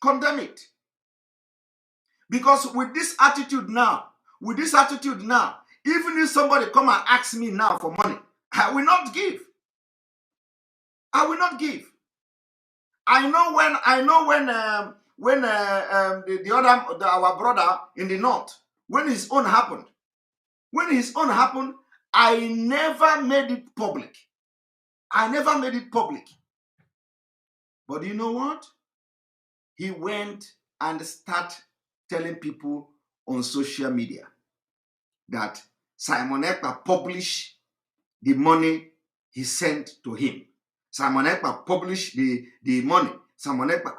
Condemn it. Because with this attitude now, even if somebody come and ask me now for money, I will not give. I will not give. I know when our brother in the north, when his own happened, I never made it public. But you know what? He went and started telling people on social media that Simon Ekpa published the money he sent to him. Simon Ekpa published the money. Simon Ekpa,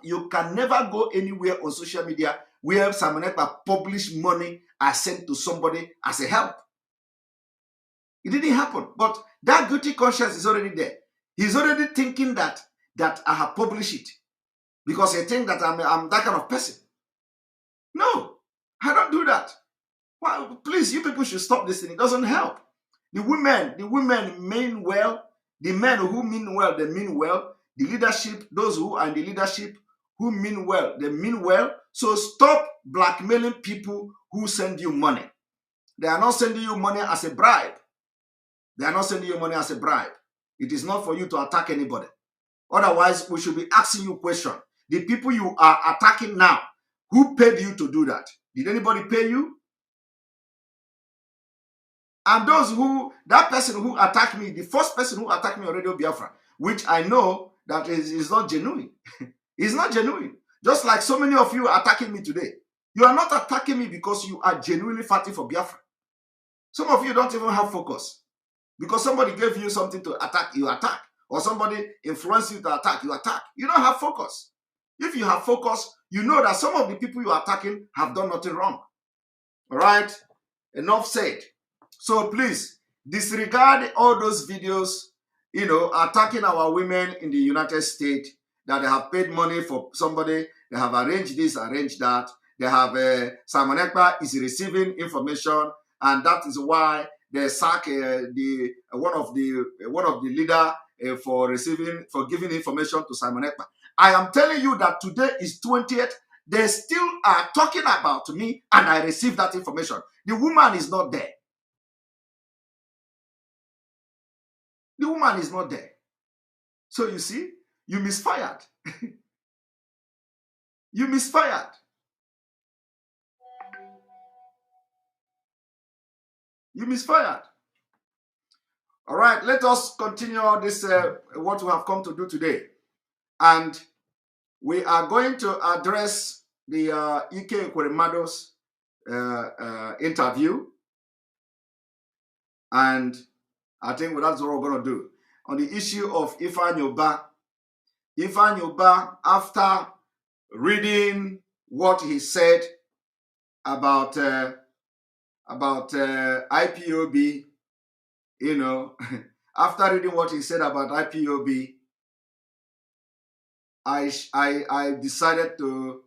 you can never go anywhere on social media where Simon Ekpa published money I sent to somebody as a help. It didn't happen. But that guilty conscience is already there. He's already thinking that I have published it because he thinks that I'm that kind of person. No, I don't do that. Well, please, you people should stop this thing. It doesn't help. The women mean well. The men who mean well, they mean well. The leadership, those who are in the leadership who mean well, they mean well. So stop blackmailing people who send you money. They are not sending you money as a bribe. It is not for you to attack anybody. Otherwise, we should be asking you questions. The people you are attacking now, who paid you to do that? Did anybody pay you? And that person who attacked me, the first person who attacked me on Radio Biafra, which I know that is not genuine. It's not genuine. Just like so many of you are attacking me today. You are not attacking me because you are genuinely fighting for Biafra. Some of you don't even have focus. Because somebody gave you something to attack, you attack. Or somebody influenced you to attack, you attack. You don't have focus. If you have focus, you know that some of the people you are attacking have done nothing wrong. All right? Enough said. So please, disregard all those videos, attacking our women in the United States, that they have paid money for somebody, they have arranged this, arranged that. They have Simon Ekpa is receiving information, and that is why they sack one of the leader for giving information to Simon Ekpa. I am telling you that today is 20th. They still are talking about me, and I received that information. The woman is not there. The woman is not there. So you see, you misfired. You misfired. You misfired. All right, let us continue this, what we have come to do today. And we are going to address the Ike Ekweremadu's interview. And I think that's what we're going to do. On the issue of Ifeanyi Ubah. Ifeanyi Ubah, after reading what he said about IPOB, you know, after reading what he said about IPOB, I decided to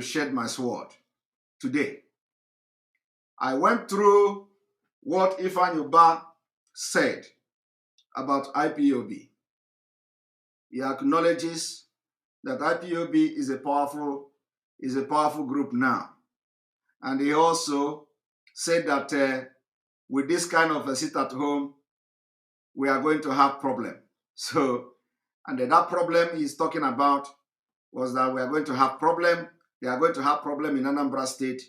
shed my sword today. I went through what Ifeanyi Ubah said about IPOB. He acknowledges that IPOB is a powerful group now. And he also said that with this kind of a sit at home, we are going to have problem. So, and that problem he's talking about was that we are going to have problem. They are going to have problem in Anambra State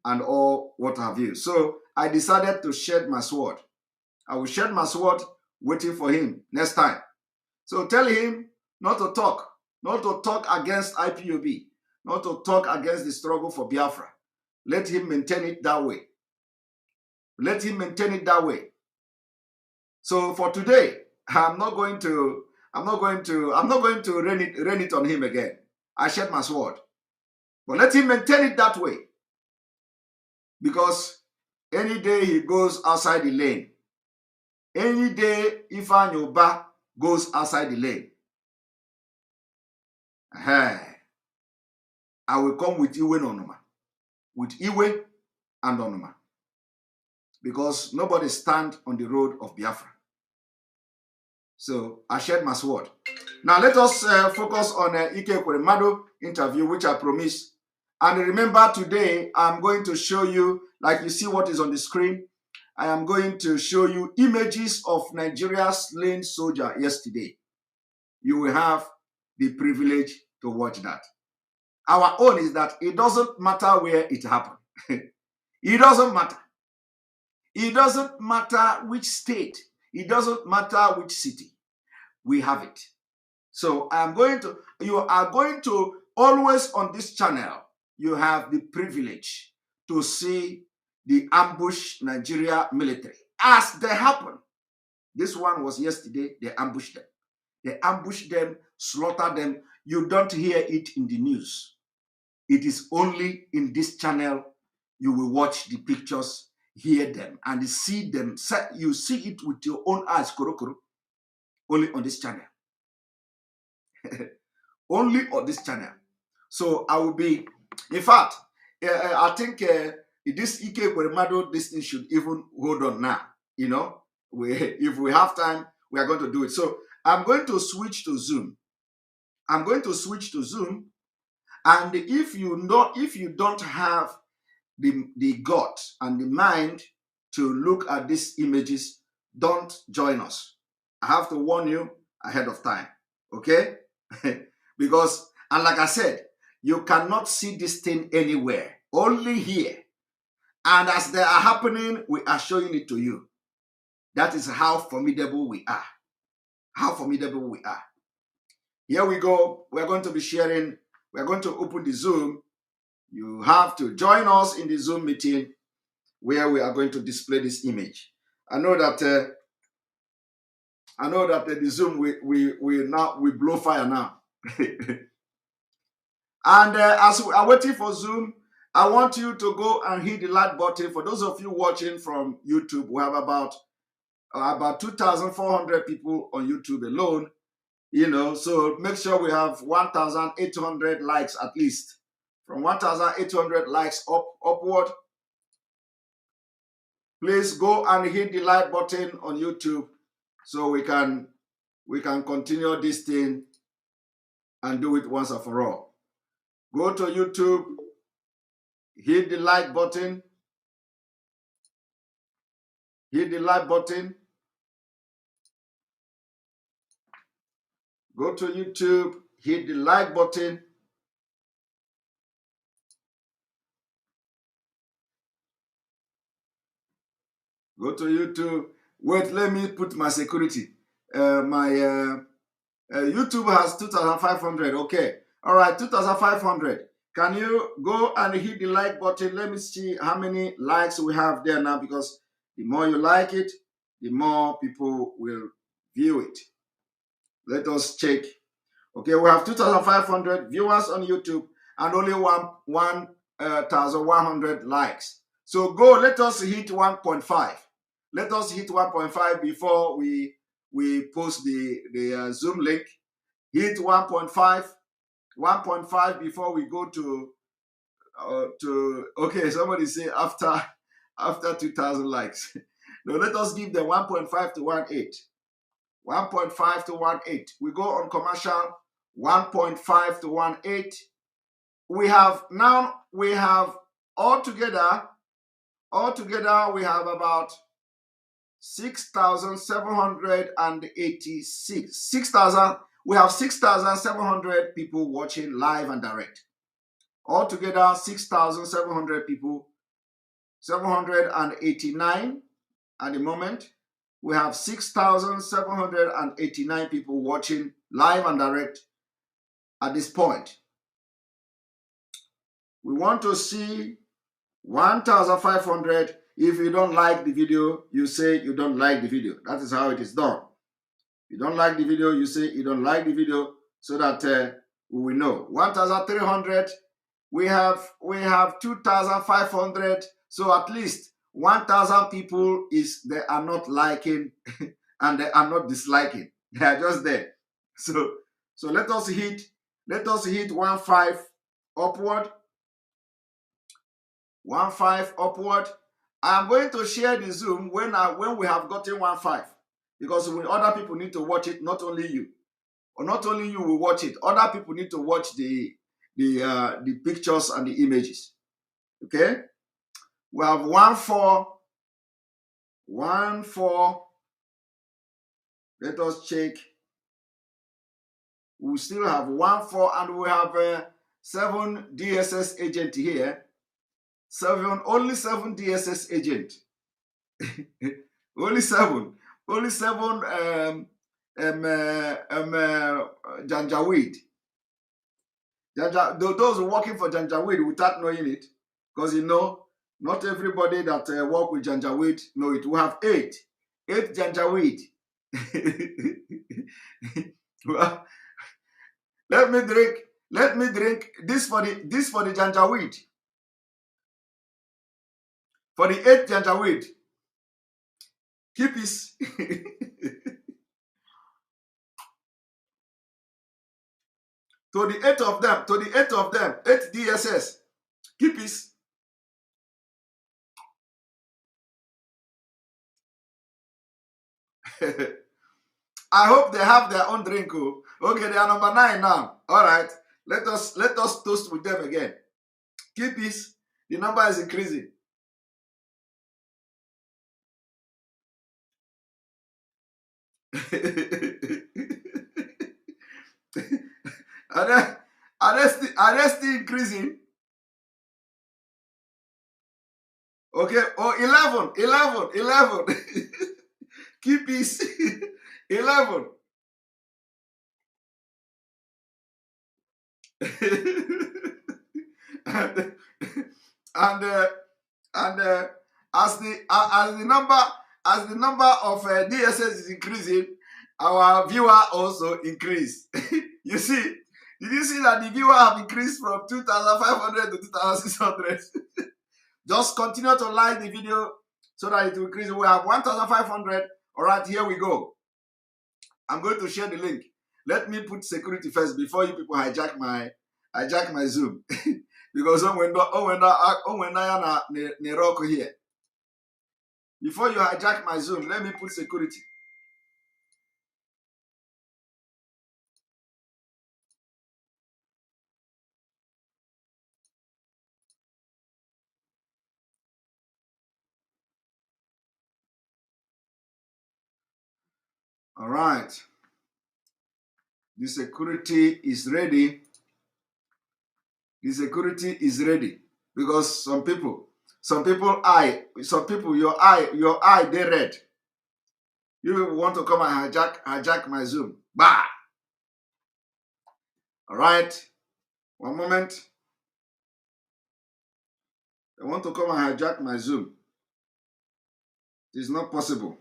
and all what have you. So I decided to shed my sword. I will shed my sword waiting for him next time. So tell him not to talk against IPOB, not to talk against the struggle for Biafra. Let him maintain it that way. Let him maintain it that way. So for today, I'm not going to rain it on him again. I shed my sword. But let him maintain it that way. Because any day he goes outside the lane, any day Ifeanyi Ubah goes outside the lane, I will come with Iwe and Onuma. With Iwe and Onuma. Because nobody stand on the road of Biafra. So I shed my sword. Now let us focus on Ike Ekweremadu interview, which I promised. And remember, today I'm going to show you, like you see what is on the screen, I am going to show you images of Nigeria's slain soldier yesterday. You will have the privilege to watch that. Our own is that it doesn't matter where it happened. It doesn't matter. It doesn't matter which state. It doesn't matter which city. We have it. So you are going to always on this channel, you have the privilege to see the ambush Nigeria military as they happen. This one was yesterday, they ambushed them. They ambushed them, slaughtered them. You don't hear it in the news. It is only in this channel you will watch the pictures, hear them, and see them. You see it with your own eyes, Korokoro. Only on this channel. Only on this channel. So I will be, in fact, I think this Ike Ekweremadu, this thing should even hold on now. You know, if we have time, we are going to do it. So I'm going to switch to Zoom. I'm going to switch to Zoom. And if you don't have the gut and the mind to look at these images, don't join us. I have to warn you ahead of time. Okay? Because, and like I said, you cannot see this thing anywhere, only here. And as they are happening, we are showing it to you. That is how formidable we are. How formidable we are. Here we go. We're going to be sharing. We're going to open the Zoom. You have to join us in the Zoom meeting where we are going to display this image. I know that the Zoom we blow fire now. And as we are waiting for Zoom, I want you to go and hit the like button. For those of you watching from YouTube, we have about 2,400 people on YouTube alone. You know, so make sure we have 1,800 likes at least. From 1,800 likes upward. Please go and hit the like button on YouTube so we can continue this thing and do it once and for all. Go to YouTube, hit the like button. Hit the like button. Go to YouTube, hit the like button. Go to YouTube. Wait, let me put my security. YouTube has 2,500. Okay. All right, 2,500. Can you go and hit the like button? Let me see how many likes we have there now, because the more you like it, the more people will view it. Let us check. Okay, we have 2,500 viewers on YouTube and only 1,100 likes. So go, let us hit 1.5. Let us hit 1.5 before we post the Zoom link. Hit 1.5, 1.5 before we go to okay, somebody say after 2,000 likes. No, let us give them 1.5 to 1.8. 1.5 to 1.8. We go on commercial. 1.5 to 1.8. We have altogether we have about 6,786. 6,000. We have 6,700 people watching live and direct. Altogether, 6,700 people, 789 at the moment. We have 6,789 people watching live and direct at this point. We want to see 1,500. If you don't like the video, you say you don't like the video. That is how it is done. If you don't like the video, you say you don't like the video, so that we will know. 1,300. We have 2,500. So at least 1,000 people they are not liking and they are not disliking. They are just there. So let us hit 1.5 upward. 1.5 upward. I am going to share the Zoom when we have gotten 1.5, because other people need to watch it, not only you. Or not only you will watch it, other people need to watch the pictures and the images. Okay? We have 1.4. 1.4. Let us check. We still have 1.4, and we have 7 DSS agent here. Only 7 DSS agent. Only 7. Only 7 Janjaweed. Those working for Janjaweed without knowing it, because not everybody that work with Janjaweed know it. We have 8 Janjaweed. Well, let me drink this for the Janjaweed. For the 8 Janjaweed. Keep this. To the 8 of them, 8 DSS. Keep this. I hope they have their own drink. Okay, they are number 9 now. All right, let us toast with them again. Keep this. The number is increasing. Are they still increasing? Okay. Oh, 11. Keep this. 11. and as the number of DSS is increasing, our viewer also increase. You see, did you see that the viewer have increased from 2,500 to 2,600? Just continue to like the video so that it will increase. We have 1,500. All right, here we go. I'm going to share the link. Let me put security first before you people hijack my Zoom. Because when here. Before you hijack my Zoom, let me put security. All right. The security is ready. The security is ready because some people, your eye, they red. You want to come and hijack my Zoom. Bah! All right. One moment. They want to come and hijack my Zoom. It is not possible.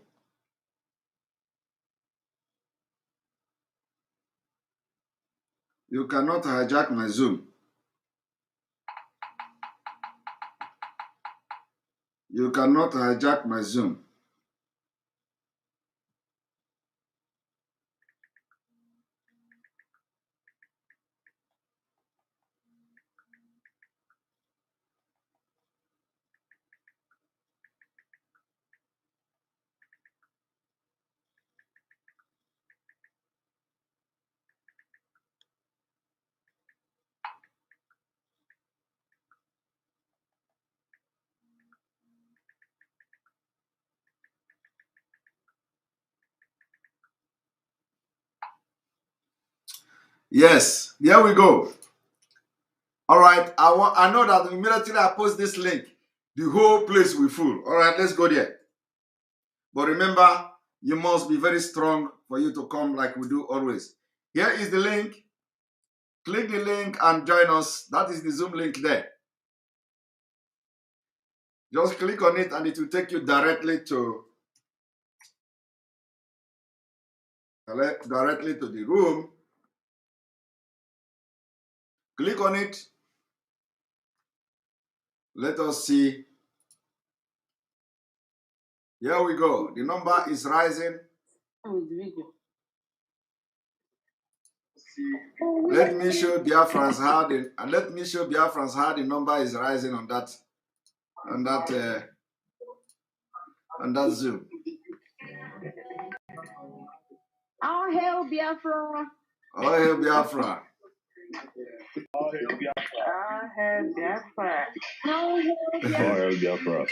You cannot hijack my Zoom. You cannot hijack my Zoom. Yes, here we go. All right, I know that immediately I post this link, the whole place will full. All right, let's go there. But remember, you must be very strong for you to come like we do always. Here is the link. Click the link and join us. That is the Zoom link there. Just click on it and it will take you directly to the room. Click on it. Let us see. Here we go. The number is rising. Let me show Biafrans how the number is rising on that Zoom. All hail Biafra. All hail Biafra. All hail Biafra. All hail Biafra.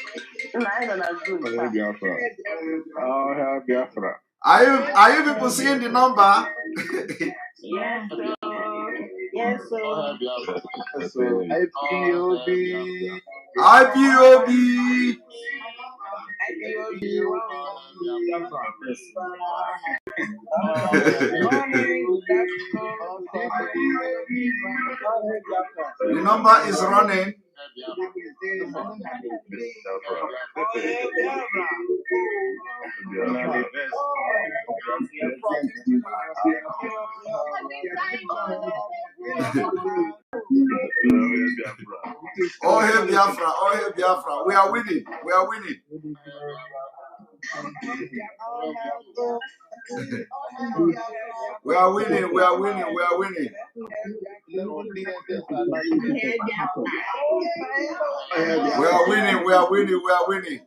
All hail Biafra. Are you people seeing the number? Yes, sir. Yes, sir. IPOB. The number is running. Oh, hey Biafra, oh, hey Biafra. We are winning. We are winning. We are winning. We are winning. We are winning. We are winning. We are winning. We are winning.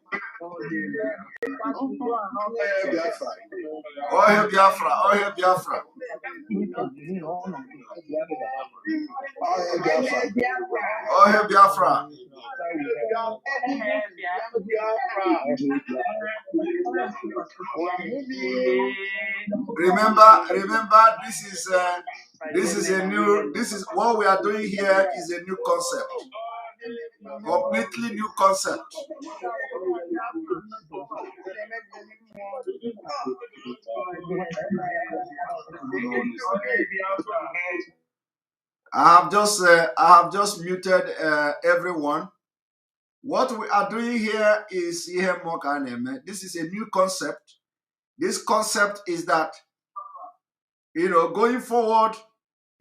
Oh, hey Biafra. Oh, hey Biafra. Oh, hey Biafra. Remember, this is what we are doing here is a new concept. Completely new concept. I have just muted everyone. What we are doing here is this is a new concept. This concept is that, going forward,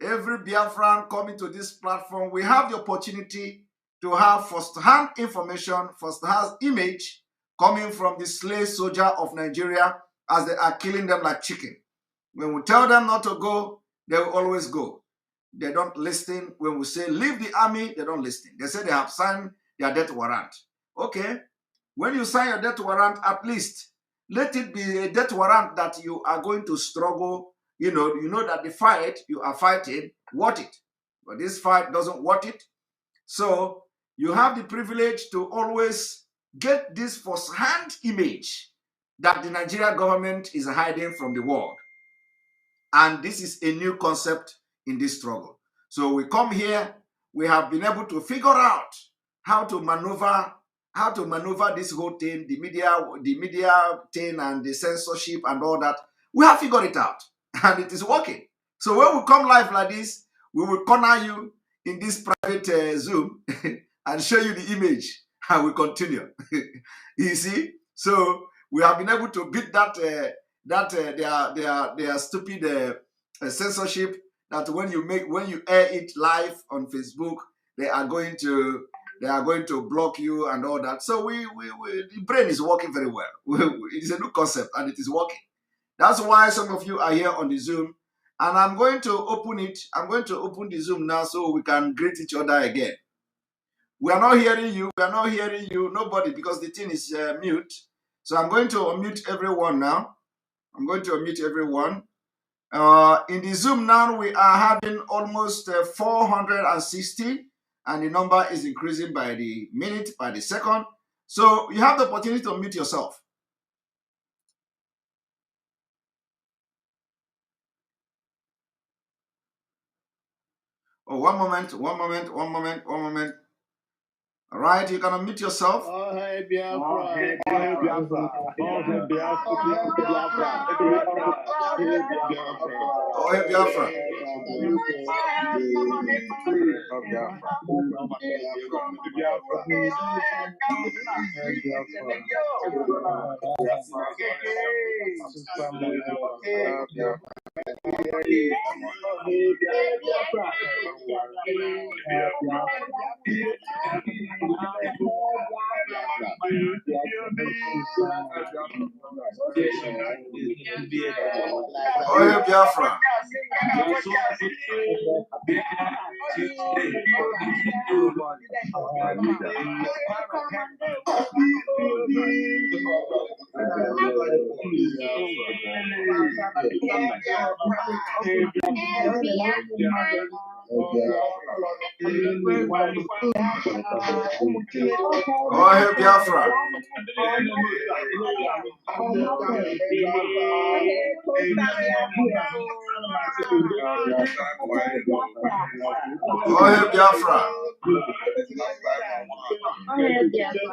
every Biafran coming to this platform, we have the opportunity to have first-hand information, first-hand image coming from the slave soldier of Nigeria as they are killing them like chicken. When we tell them not to go, they will always go. They don't listen. When we say leave the army, they don't listen. They say they have signed their death warrant. Okay, when you sign your death warrant, at least let it be a death warrant that you are going to struggle. You know that the fight you are fighting worth it. But this fight doesn't worth it. So you have the privilege to always get this first-hand image that the Nigerian government is hiding from the world. And this is a new concept in this struggle. So we come here, we have been able to figure out how to maneuver this whole thing, the media thing and the censorship and all that. We have figured it out and it is working. So when we come live like this, we will corner you in this private Zoom and show you the image and we continue. You see? So we have been able to beat that their stupid censorship, that when you air it live on Facebook, they are going to block you and all that. So the brain is working very well. It's a new concept and it is working. That's why some of you are here on the Zoom, and I'm going to open it. I'm going to open the Zoom now so we can greet each other again. We are not hearing you. We are not hearing you. Nobody, because the thing is mute. So I'm going to unmute everyone now. I'm going to unmute everyone. In the Zoom now, we are having almost 460, and the number is increasing by the minute, by the second. So you have the opportunity to unmute yourself. Oh, one moment. All right, you can unmute yourself. Oh, hey, Biafra. Oh, hey, Biafra. Oh, hey, Biafra. Oh, hey, Biafra. Oh, hey, Biafra. Oh, hey, Biafra. Oh, hey, Biafra. Oh, hey, Biafra.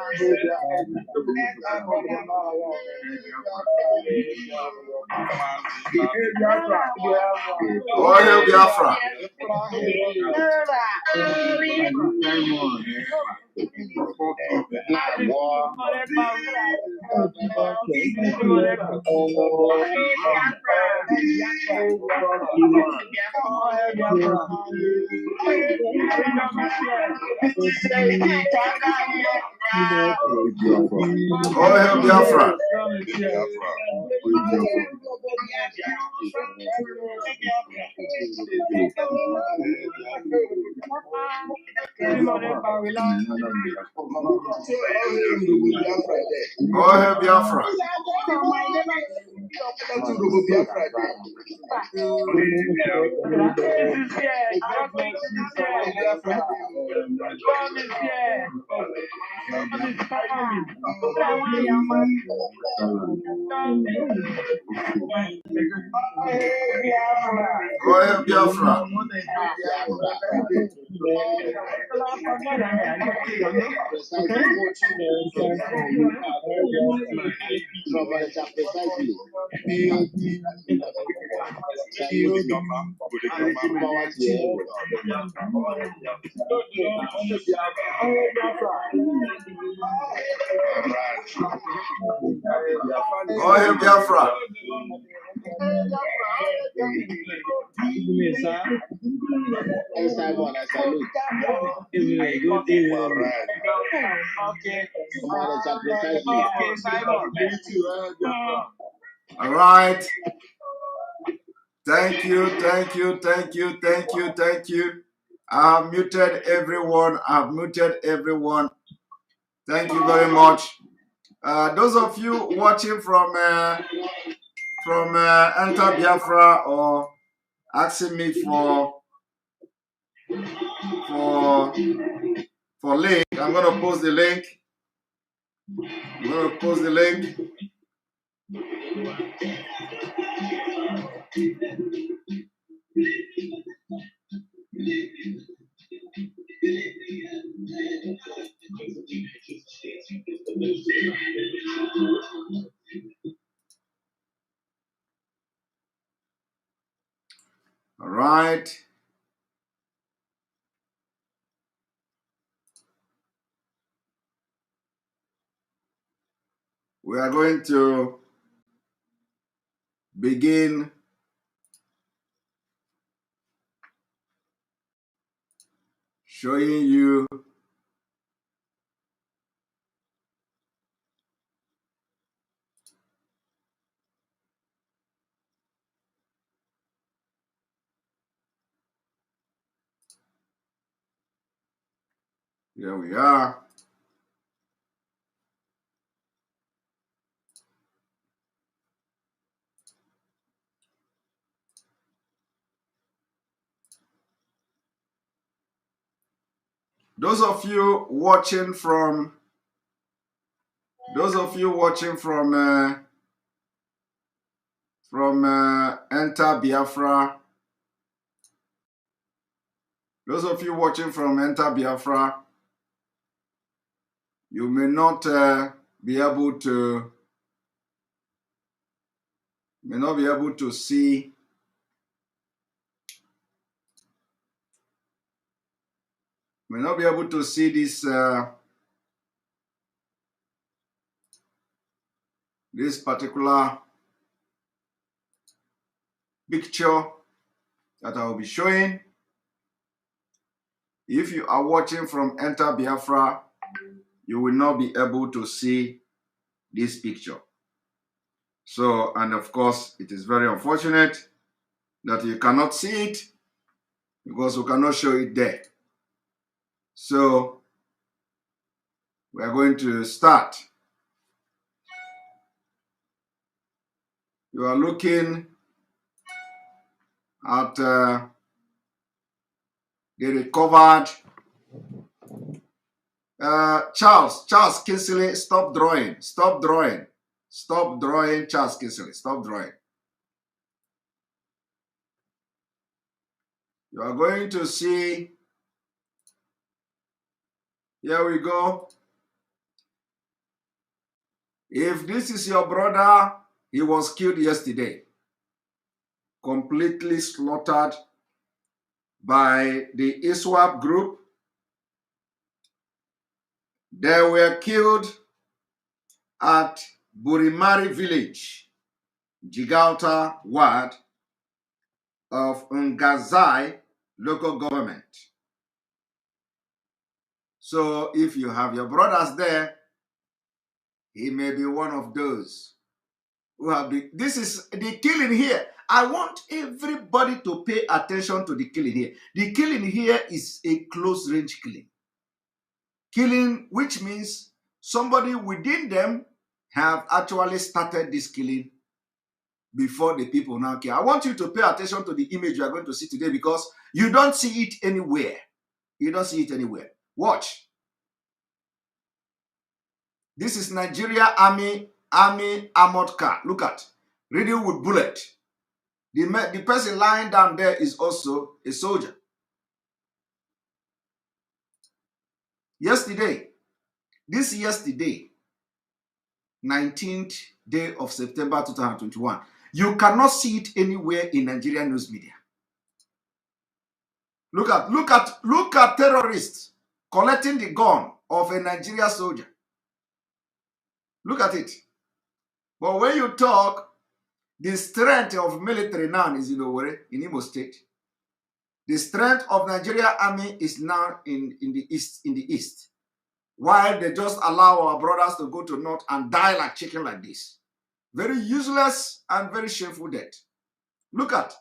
Oh, hey, Biafra. Oh, hey, Biafra. Oh, hey, Biafra. Oh, hey, Biafra. All right. Thank you. I have muted everyone. Thank you very much. Those of you watching from Enter Biafra or asking me for link, I'm gonna post the link. All right. We are going to begin showing you here we are. Those of you watching from Enter Biafra, those of you watching from Enter Biafra, you may not be able to see this this particular picture that I will be showing. If you are watching from Enter Biafra, you will not be able to see this picture. So, and of course, it is very unfortunate that you cannot see it because we cannot show it there. So, we are going to start. You are looking at the recovered Charles Kinsley. Stop drawing, Charles Kinsley, stop drawing. You are going to see, here we go. If this is your brother, he was killed yesterday, completely slaughtered by the ISWAP group. They were killed at Burimari village, Jigalta ward of Ngazai local government. So if you have your brothers there, he may be one of those who have been. This is the killing here. I want everybody to pay attention to the killing here. The killing here is a close range killing. Killing, which means somebody within them have actually started this killing before the people now kill. I want you to pay attention to the image you are going to see today because you don't see it anywhere. You don't see it anywhere. Watch. This is Nigeria Army armored car. Look at. Riddled with bullet. The person lying down there is also a soldier. Yesterday, 19th day of September 2021, you cannot see it anywhere in Nigerian news media. Look at terrorists collecting the gun of a Nigerian soldier. Look at it. But when you talk, the strength of military now is in Owerri, in Imo State. The strength of Nigeria Army is now in the east. While they just allow our brothers to go to north and die like chicken like this. Very useless and very shameful death. Look at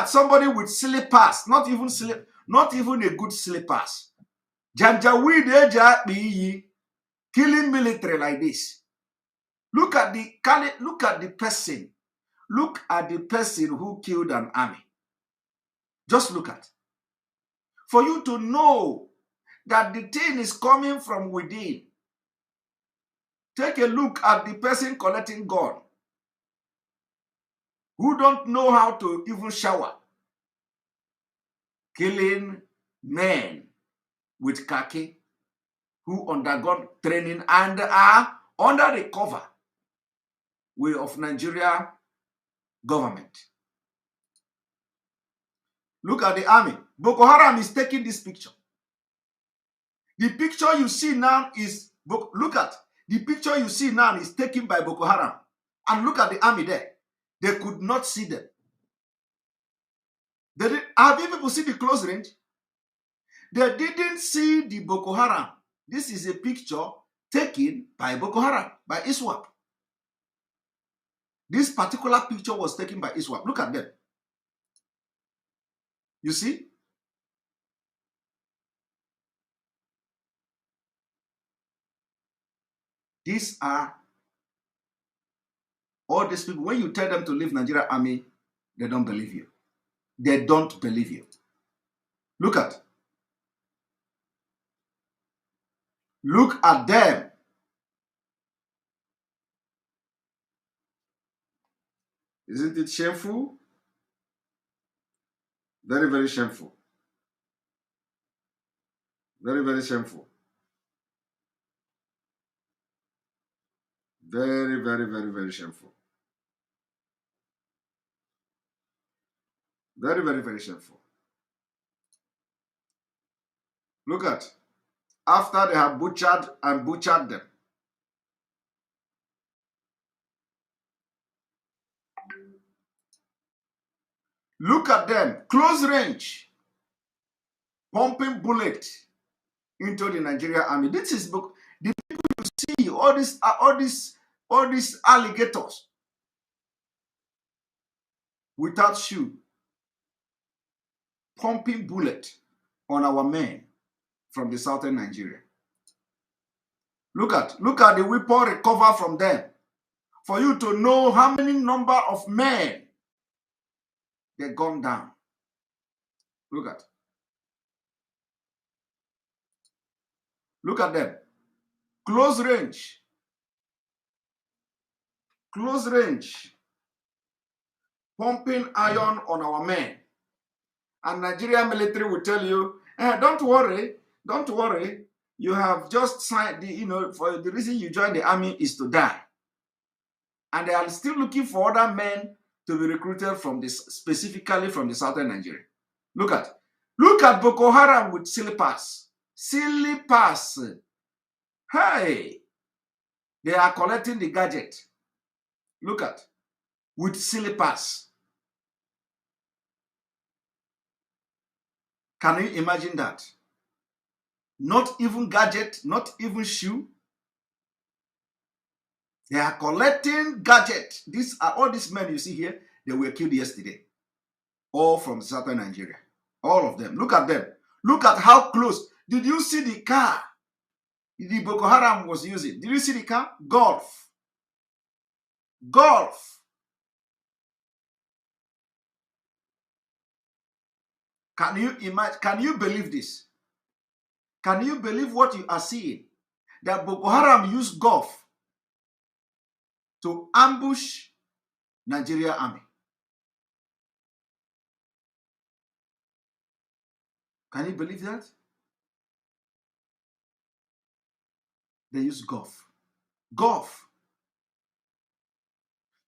somebody with slippers, not even a good slippers. Janjaweed eja killing military like this. Look at the person. Look at the person who killed an army. Just look at. For you to know that the thing is coming from within. Take a look at the person collecting gun, who don't know how to even shower. killing men with khaki who undergone training and are under the cover way of Nigeria government. Look at the army. Boko Haram is taking this picture. The picture you see now is, look at, the picture you see now is taken by Boko Haram. And look at the army there. They could not see them. Have you people seen the close range? They didn't see the Boko Haram. This is a picture taken by Boko Haram, by ISWAP. This particular picture was taken by ISWAP. Look at them. You see? These are all these people. When you tell them to leave Nigeria army, they don't believe you. They don't believe you. Look at. Look at them. Isn't it shameful? Very, very shameful. Very, very shameful. Very, very, very, very shameful. Very, very, very shameful. Look at, after they have butchered them. Look at them, close range, pumping bullet into the Nigerian army. This is the people you see, all these alligators without shoe, pumping bullet on our men from the southern Nigeria. Look at the weapon recovered from them, for you to know how many number of men they gone down. Look at them. Close range, pumping iron on our men. And Nigerian military will tell you, don't worry, you have just signed, for the reason you joined the army is to die. And they are still looking for other men to be recruited from this, specifically from the southern Nigeria. Look at Boko Haram with slippers. Hey, they are collecting the gadget. Look at, with slippers. Can you imagine that? Not even gadget, not even shoe. They are collecting gadget. These are all these men you see here. They were killed yesterday. All from southern Nigeria. All of them. Look at them. Look at how close. Did you see the car the Boko Haram was using? Did you see the car? Golf. Can you imagine? Can you believe this? Can you believe what you are seeing? That Boko Haram used golf to ambush Nigeria army. Can you believe that? They use golf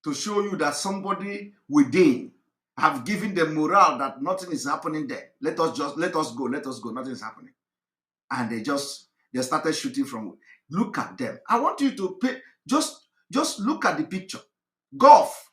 to show you that somebody within have given them morale that nothing is happening there. Let us go, nothing is happening. And they started shooting from. Look at them. I want you to pay, just look at the picture. Golf.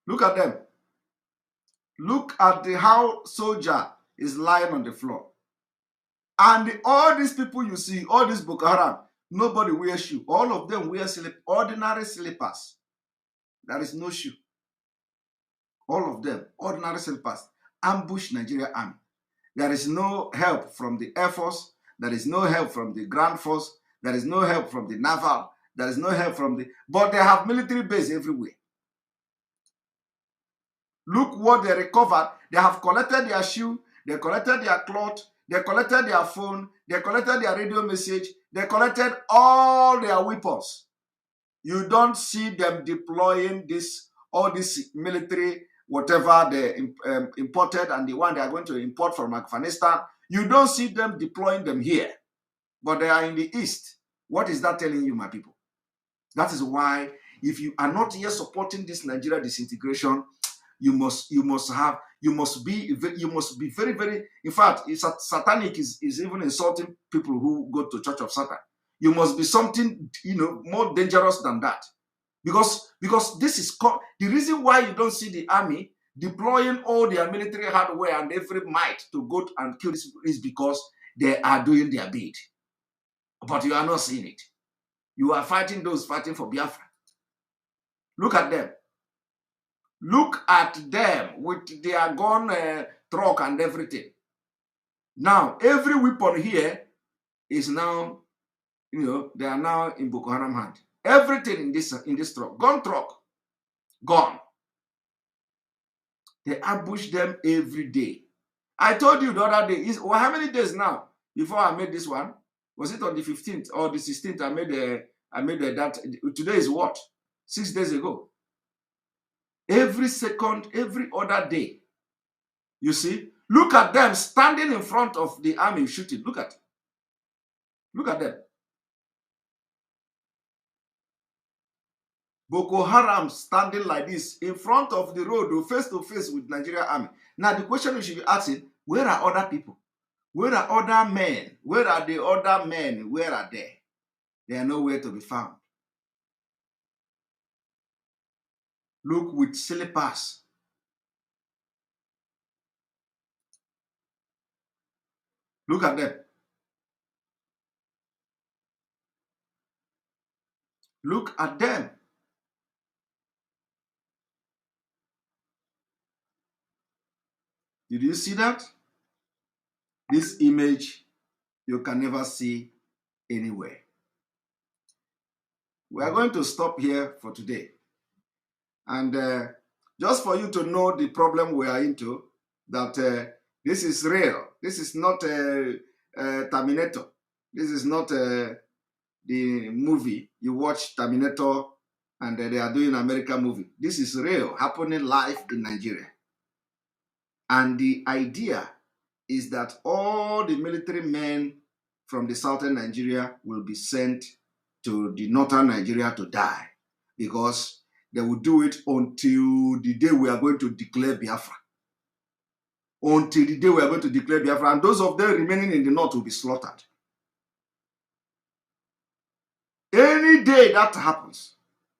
Look at them. Look at how soldier is lying on the floor. And all these people you see, all these Boko Haram, nobody wears shoe. All of them wear ordinary slippers. There is no shoe. All of them, ordinary slippers. Ambush Nigeria army. There is no help from the Air Force. There is no help from the Ground Force. There is no help from the Naval. There is no help from the... But they have military base everywhere. Look what they recovered. They have collected their shoe, they collected their cloth, they collected their phone, they collected their radio message, they collected all their weapons. You don't see them deploying all this military, whatever they imported and the one they are going to import from Afghanistan. You don't see them deploying them here, but they are in the East. What is that telling you, my people? That is why, if you are not here supporting this Nigeria disintegration, you must be very, very, in fact, satanic is even insulting people who go to Church of Satan. You must be something, more dangerous than that. Because this is the reason why you don't see the army deploying all their military hardware and every might to go and kill this is because they are doing their bid. But you are not seeing it. You are fighting those fighting for Biafra. Look at them. Look at them with their gun, truck and everything. Now, every weapon here is now, they are now in Boko Haram hand. Everything in this truck, gun truck, gone. They ambush them every day. I told you the other day, how many days now before I made this one? Was it on the 15th or the 16th? I made that. Today is what? 6 days ago. Every second, every other day. You see? Look at them standing in front of the army shooting. Look at them. Boko Haram standing like this in front of the road, face to face with Nigeria army. Now the question you should be asking, where are other people? Where are other men? Where are the other men? Where are they? They are nowhere to be found. Look with slippers. Look at them. Look at them. Did you see that? This image you can never see anywhere. We are going to stop here for today. And just for you to know the problem we are into, that this is real. This is not a Terminator. This is not the movie. You watch Terminator and they are doing American movie. This is real, happening live in Nigeria. And the idea is that all the military men from the southern Nigeria will be sent to the northern Nigeria to die, because they will do it until the day we are going to declare Biafra. Until the day we are going to declare Biafra, and those of them remaining in the north will be slaughtered. Any day that happens,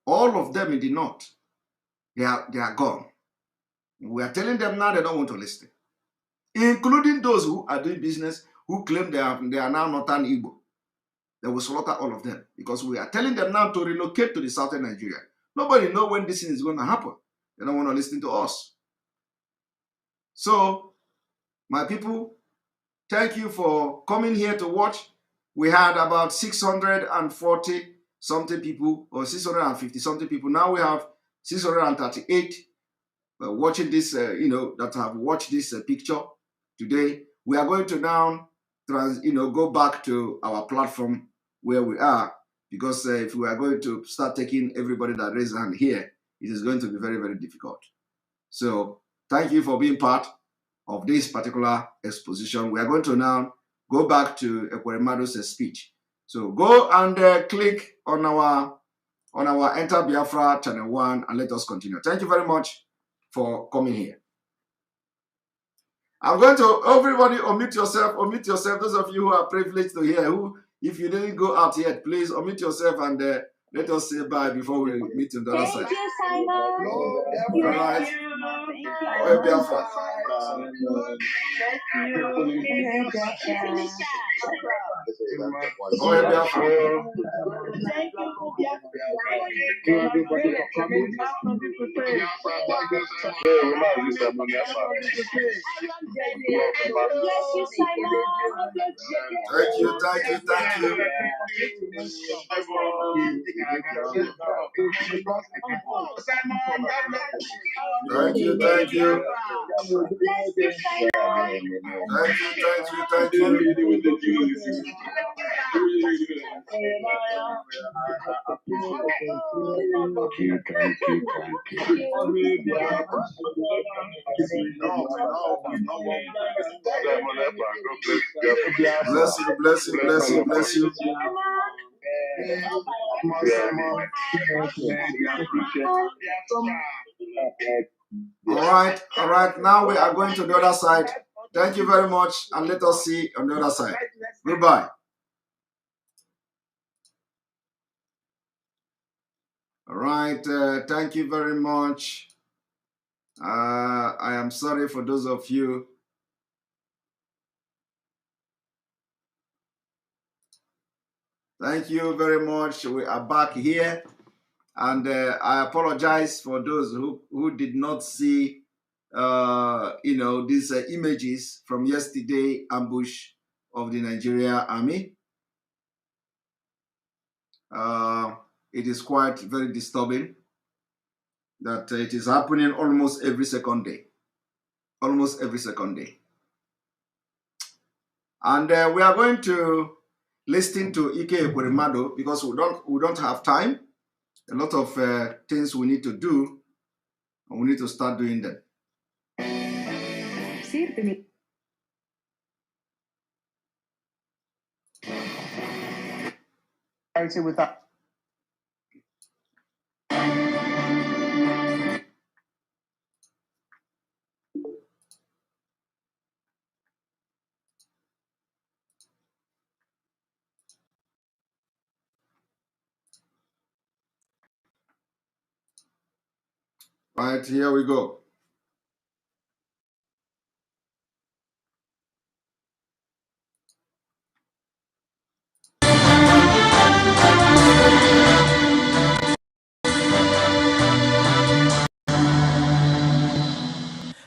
all of them in the north, they are gone. We are telling them now they don't want to listen, including those who are doing business, who claim they are now Northern Igbo. They will slaughter all of them, because we are telling them now to relocate to the southern Nigeria. Nobody knows when this thing is going to happen. They don't want to listen to us. So, my people, thank you for coming here to watch. We had about 640 something people, or 650 something people. Now we have 638 watching this, that have watched this picture today. We are going to now go back to our platform where we are, because if we are going to start taking everybody that raised a hand here, it is going to be very, very difficult. So thank you for being part of this particular exposition. We are going to now go back to Ekweremadu's speech. So go and click on our Enter Biafra channel 1 and let us continue. Thank you very much for coming here. I'm going to, everybody unmute yourself, those of you who are privileged to hear, who, if you didn't go out yet, please unmute yourself and let us say bye before we meet on the other side. Thank you, Simon. All right. Thank you. Biafra. Biafra. Biafra. Thank you. everybody for coming. Thank you, thank you, thank you. Thank you, thank you. Thank you, thank you, thank you. Bless you, bless you, bless you, bless you. All right. Now we are going to the other side. Thank you very much, and let us see on the other side. Goodbye. All right. Thank you very much. I am sorry for those of you. Thank you very much. We are back here, and I apologize for those who did not see, these images from yesterday ambush of the Nigeria army. It is quite very disturbing that it is happening almost every second day. Almost every second day. And we are going to listen to Ike Ekweremadu because we don't have time. A lot of things we need to do, and we need to start doing them. With that. Right, here we go.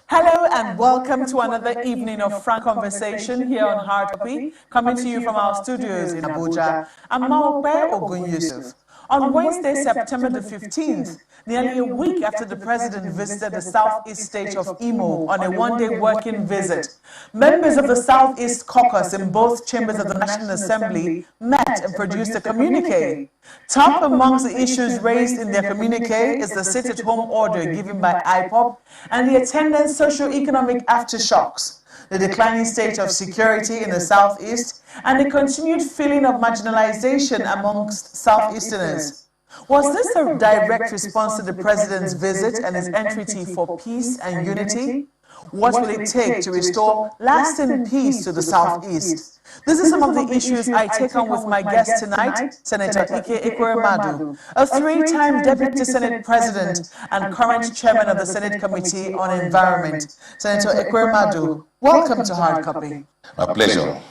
Hello and welcome to another evening of frank conversation here on Hard Copy, coming to you from our studios in Abuja. I'm Maokwe Ogun Yusuf. On Wednesday, September the 15th, nearly a week after the president visited the southeast state of Imo on a one-day working visit, members of the Southeast Caucus in both chambers of the National Assembly met and produced a communique. Top amongst the issues raised in their communique is the sit-at-home order given by IPOB and the attendant socio-economic aftershocks, the declining state of security in the southeast, and the continued feeling of marginalization amongst Southeasterners. Was this a direct response to the president's visit and his entreaty for peace and unity? What will it take to restore lasting peace to the southeast? This is some of the issues I take on with my guest tonight, Senator Ike Ekweremadu, a three-time Deputy Senate President and current Chairman of the Senate Committee on Environment. Senator Ekweremadu, welcome to Hard Copy. A pleasure.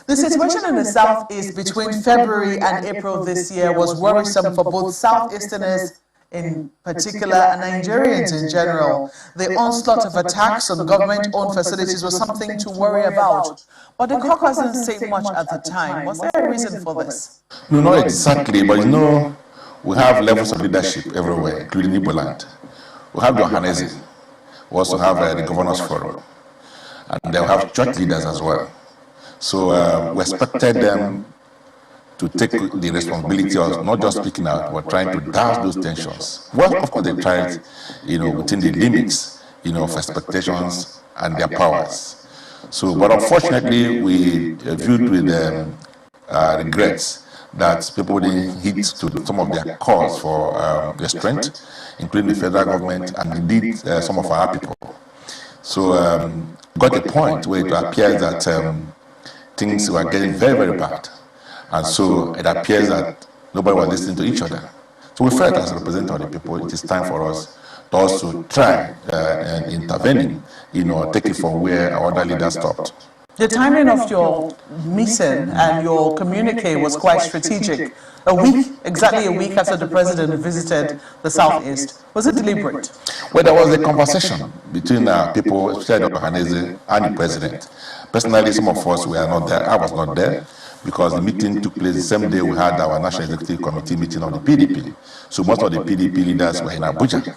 The situation in the southeast between February and April this year was worrisome for both Southeasterners in particular and Nigerians in general. The onslaught of attacks on government-owned facilities was something to worry about. But the caucus didn't say much at the time. Was there a reason for this? No, not exactly, but we have levels of leadership everywhere, including Igbo land. We have the Ohanese. We also have the Governors Forum. And they have church leaders as well. So we expected them to take the responsibility of not just speaking out, but trying to douse those tensions. Well, of course, they tried, within the limits, of expectations and their powers. So, but unfortunately, we viewed with regrets that people didn't hit to some of their calls for restraint, including the federal government and indeed some of our people. So, got a point where it appears that things were getting very, very bad. And so it appears that nobody was listening to each other. So we felt as representatives of the people, it is time for us to also try and intervening, take it from where our other leaders stopped. The timing of your meeting and your communique was quite strategic. Exactly a week after the president visited the Southeast. Was it deliberate? Well, there was a conversation between people, especially Ohaneze and the president. Personally, some of us were not there. I was not there because the meeting took place the same day we had our National Executive Committee meeting of the PDP. So most of the PDP leaders were in Abuja.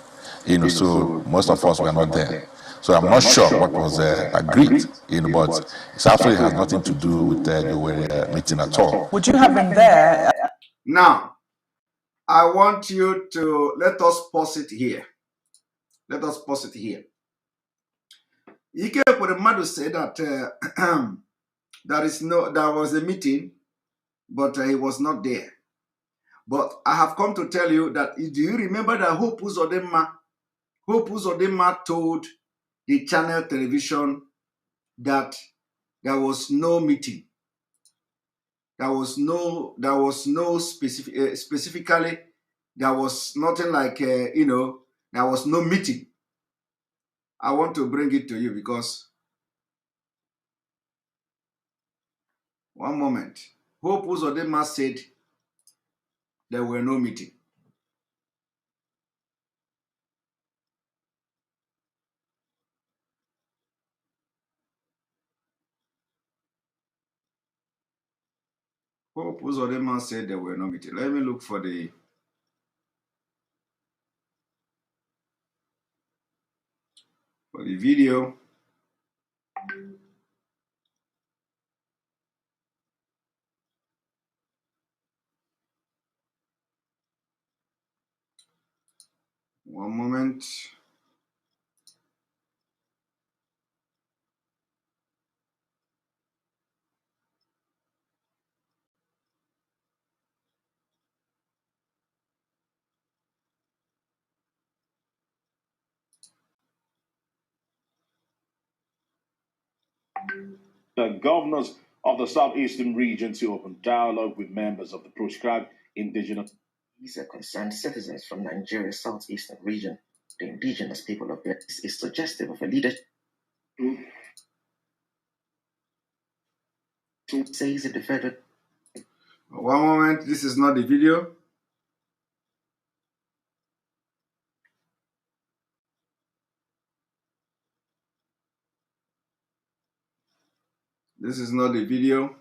So most of us were not there. So I'm not sure what was agreed, but it absolutely has nothing to do with the meeting at all. Would you have been there? Now, I want you to let us pause it here. Let us pause it here. Ike Ekweremadu said that there was a meeting, but he was not there. But I have come to tell you that, do you remember that Hope Uzodinma told the channel television that there was no meeting. There was no specific, specifically, there was nothing like, there was no meeting. I want to bring it to you because, one moment, Hope Uzodinma said there were no meeting. Hope Uzodinma said there were no meeting. Let me look for the video. One moment. The governors of the southeastern region to open dialogue with members of the proscribed indigenous. These are concerned citizens from Nigeria's southeastern region. The indigenous people of it is suggestive of a leadership. Says it the federal. One moment, this is not the video. This is not the video.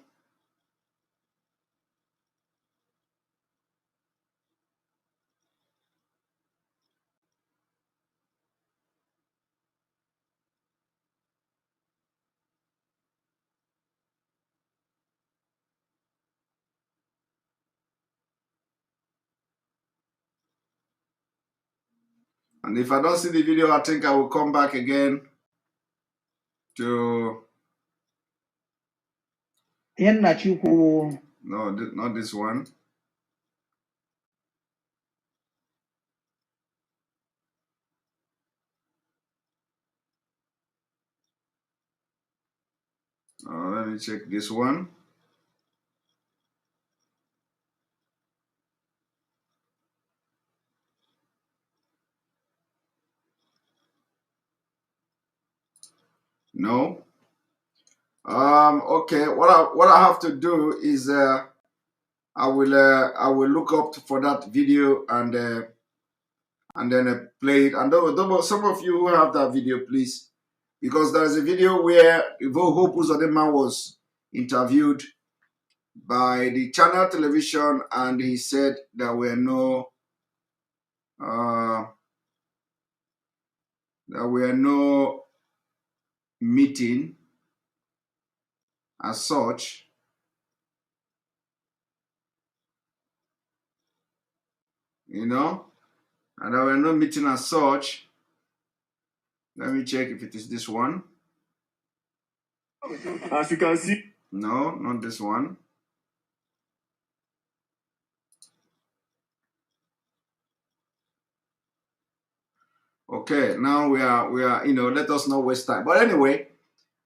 And if I don't see the video, I think I will come back again to... No, not this one. Let me check this one. No. Okay. What I have to do is I will look up for that video and then play it. And some of you who have that video, please, because there is a video where Hope Uzodinma was interviewed by the channel television, and he said there were no meeting as such. And there were no meeting as such. Let me check if it is this one. As you can see. No, not this one. Okay, now we are let us not waste time. But anyway,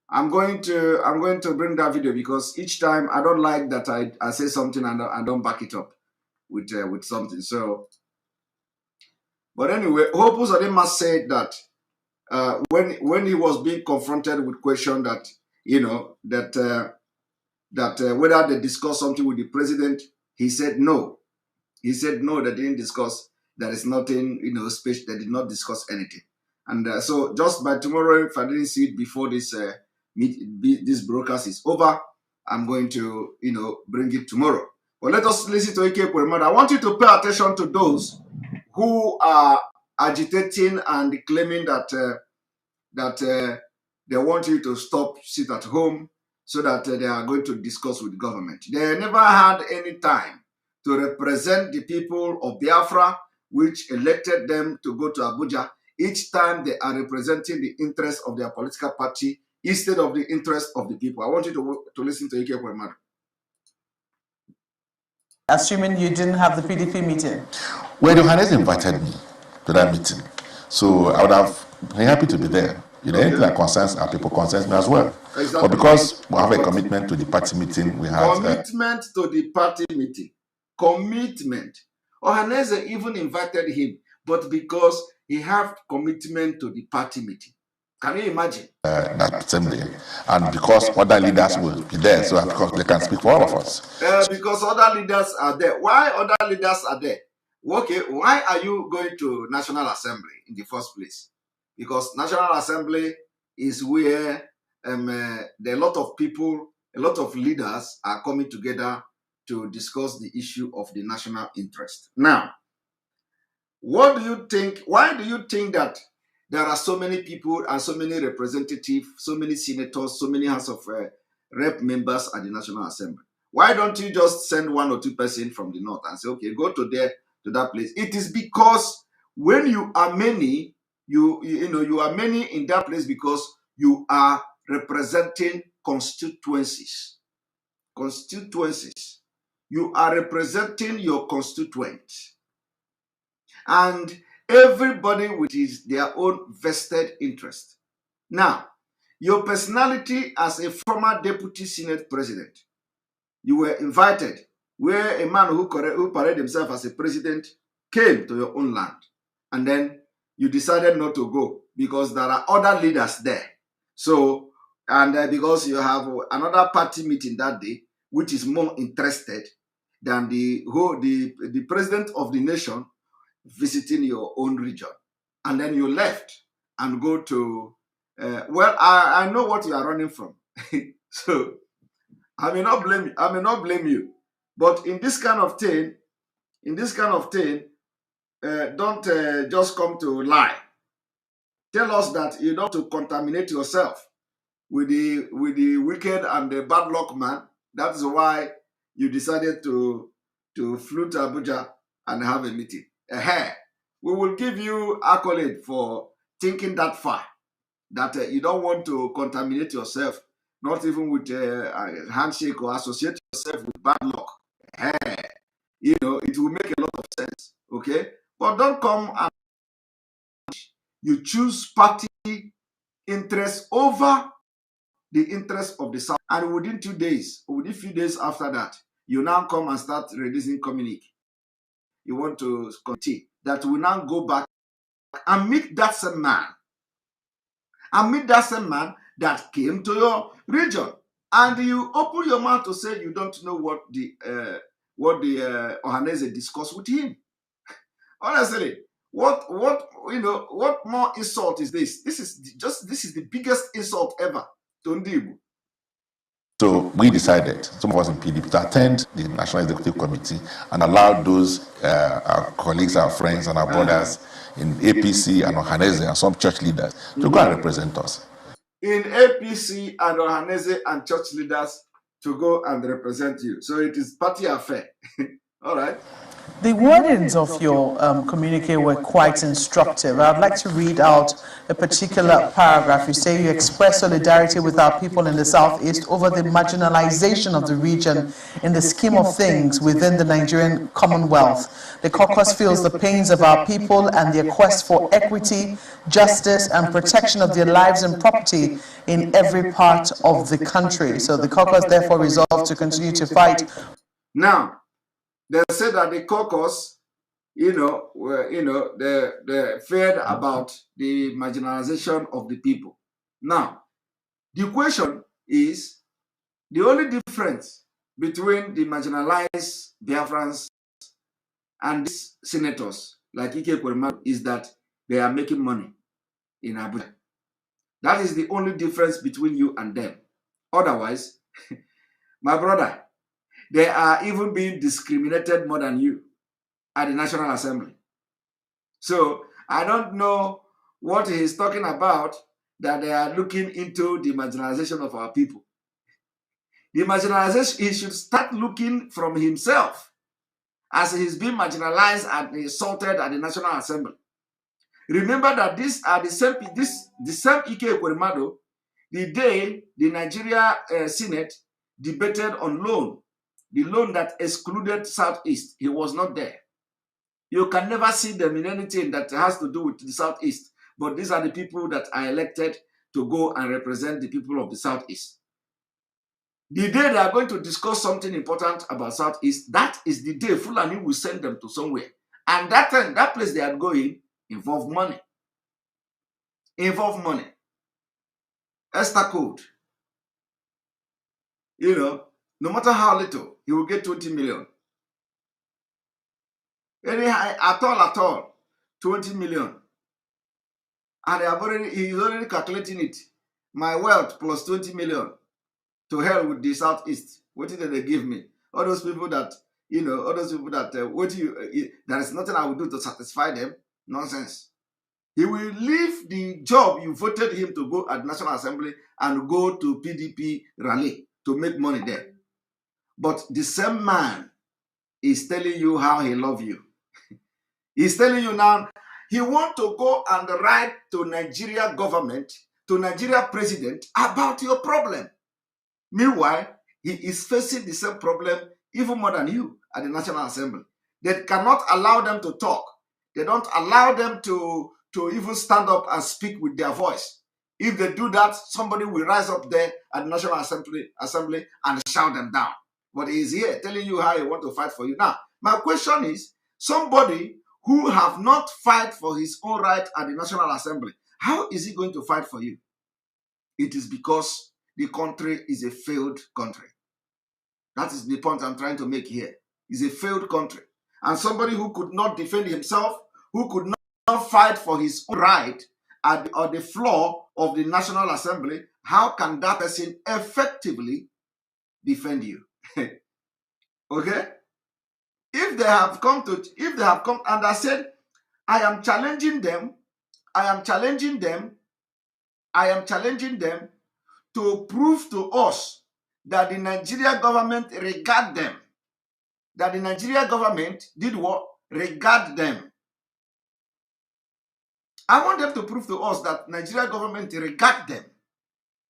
I'm going to bring that video because each time I don't like that I say something and I don't back it up with something. So, but anyway, Hope Uzodinma said that when he was being confronted with question that that whether they discuss something with the president. He said no. He said no, they didn't discuss. There is nothing, speech. They did not discuss anything. And so just by tomorrow, if I didn't see it before this this broadcast is over, I'm going to, bring it tomorrow. But let us listen to Ike Ekweremadu. I want you to pay attention to those who are agitating and claiming that they want you to sit at home so that they are going to discuss with the government. They never had any time to represent the people of Biafra, which elected them to go to Abuja. Each time they are representing the interest of their political party instead of the interest of the people. I want you to listen to Ike Ekweremadu. Assuming you didn't have the PDP meeting? Well, Johannes invited me to that meeting. So I would have been happy to be there. Anything that concerns our people concerns me as well. Exactly. But because we have a commitment to the party meeting, we have... Commitment to the party meeting. Commitment. Johannes even invited him, but because he have commitment to the party meeting. Can you imagine? That same day. And because other leaders will be there, so because they can speak for all of us. Because other leaders are there. Why other leaders are there? Okay, why are you going to National Assembly in the first place? Because National Assembly is where a lot of people, a lot of leaders are coming together to discuss the issue of the national interest. Now, what do you think? Why do you think that there are so many people and so many representatives, so many senators, so many House of Rep members at the National Assembly? Why don't you just send 1 or 2 persons from the north and say, okay, go to that place? It is because when you are many, you are many in that place because you are representing constituencies. Constituencies. You are representing your constituents. And everybody with their own vested interest. Now, your personality as a former deputy Senate president, you were invited where a man who paraded himself as a president came to your own land. And then you decided not to go because there are other leaders there. So, and because you have another party meeting that day, which is more interested than the president of the nation visiting your own region. And then you left and go to, I know what you are running from. So I may not blame you. But in this kind of thing, don't just come to lie. Tell us that you don't want to contaminate yourself with the wicked and the bad luck man. That is why you decided to flew to Abuja and have a meeting. We will give you accolade for thinking that far, that you don't want to contaminate yourself, not even with a handshake or associate yourself with bad luck. It will make a lot of sense, okay? But don't come and you choose party interest over the interest of the South. And within 2 days, or within a few days after that, you now come and start releasing communique. You want to continue. That will now go back and meet that same man. And meet that same man that came to your region. And you open your mouth to say you don't know what the Johannes discussed with him. Honestly, what more insult is this? This is the biggest insult ever to Ndibu. So we decided, some of us in PDP, to attend the National Executive Committee and allow those our colleagues, our friends, and our brothers in APC and Ohanese and some church leaders to go and represent us. In APC and Ohanese and church leaders to go and represent you. So it is party affair. All right. The wordings of your communique were quite instructive. I'd like to read out a particular paragraph. You say you express solidarity with our people in the Southeast over the marginalization of the region in the scheme of things within the Nigerian Commonwealth. The caucus feels the pains of our people and their quest for equity, justice, and protection of their lives and property in every part of the country. So the caucus therefore resolved to continue to fight. Now, they said that the caucus, they feared about the marginalization of the people. Now, the question is the only difference between the marginalized Biafrans and these senators like Ike Ekweremadu is that they are making money in Abuja. That is the only difference between you and them. Otherwise, my brother, they are even being discriminated more than you at the National Assembly. So I don't know what he's talking about, that they are looking into the marginalization of our people. The marginalization, he should start looking from himself, as he's being marginalized and assaulted at the National Assembly. Remember that these are the same Ike Ekweremadu, the day the Nigeria Senate debated on loan, the loan that excluded Southeast. He was not there. You can never see them in anything that has to do with the Southeast. But these are the people that are elected to go and represent the people of the Southeast. The day they are going to discuss something important about Southeast, that is the day Fulani will send them to somewhere. And that time, that place they are going involve money. Involve money. Esther code. You know, no matter how little, he will get 20 million. Anyhow, at all, 20 million. And he's already calculating it. My wealth plus 20 million. To hell with the Southeast. What did they give me? All those people that, you know, all those people that, there is nothing I will do to satisfy them. Nonsense. He will leave the job you voted him to go at National Assembly and go to PDP rally to make money there. But the same man is telling you how he loves you. He's telling you now, he wants to go and write to Nigeria government, to Nigeria president about your problem. Meanwhile, he is facing the same problem even more than you at the National Assembly. They cannot allow them to talk. They don't allow them to even stand up and speak with their voice. If they do that, somebody will rise up there at the National Assembly and shout them down. But he is here telling you how he wants to fight for you. Now, my question is, somebody who have not fight for his own right at the National Assembly, how is he going to fight for you? It is because the country is a failed country. That is the point I'm trying to make here. It's a failed country. And somebody who could not defend himself, who could not fight for his own right on the floor of the National Assembly, how can that person effectively defend you? Okay? If they have come and I said, I am challenging them to prove to us that the Nigeria government regard them. That the Nigeria government did what? Regard them. I want them to prove to us that Nigeria government regard them.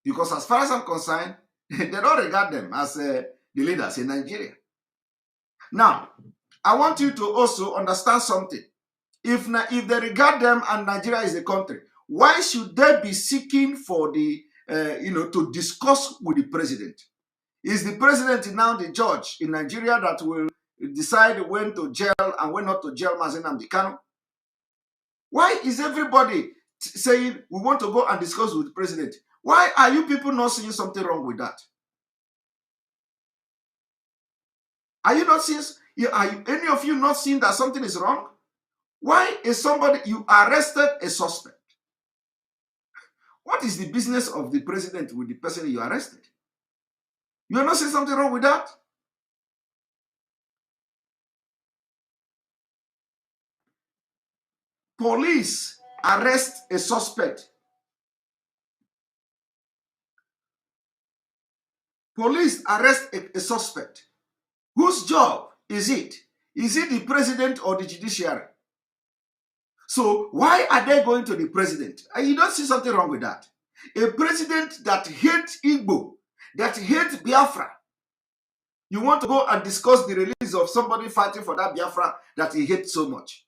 Because as far as I'm concerned, they don't regard them as the leaders in Nigeria. Now, I want you to also understand something. If they regard them and Nigeria is a country, why should they be seeking for the, to discuss with the president? Is the president now the judge in Nigeria that will decide when to jail and when not to jail Mazi Nnamdi Kanu? Why is everybody saying we want to go and discuss with the president? Why are you people not seeing something wrong with that? Are you not seeing, any of you not seeing that something is wrong? Why is you arrested a suspect? What is the business of the president with the person you arrested? You are not seeing something wrong with that? Police arrest a suspect. Police arrest a suspect. Whose job is it? Is it the president or the judiciary? So why are they going to the president? You don't see something wrong with that. A president that hates Igbo, that hates Biafra, you want to go and discuss the release of somebody fighting for that Biafra that he hates so much.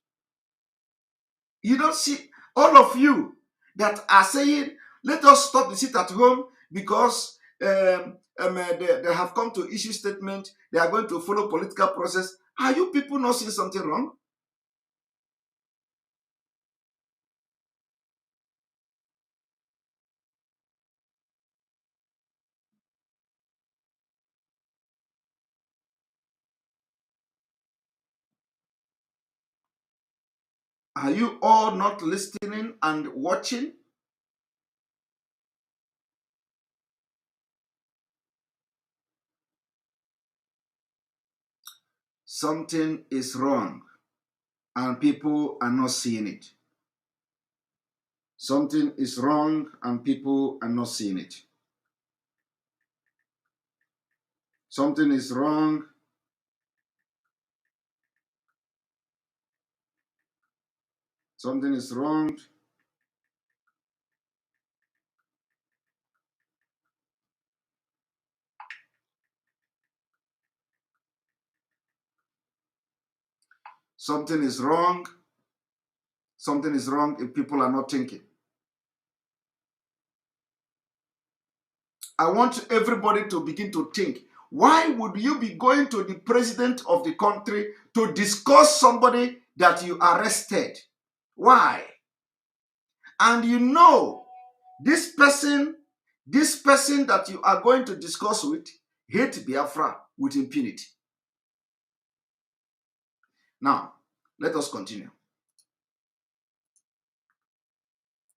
You don't see all of you that are saying, let us stop the sit at home because they have come to issue statement. They are going to follow political process. Are you people not seeing something wrong? Are you all not listening and watching? Something is wrong and people are not seeing it. Something is wrong and people are not seeing it. Something is wrong. Something is wrong. Something is wrong. Something is wrong if people are not thinking. I want everybody to begin to think. Why would you be going to the president of the country to discuss somebody that you arrested? Why? And you know, this person that you are going to discuss with hate Biafra with impunity. Now, let us continue.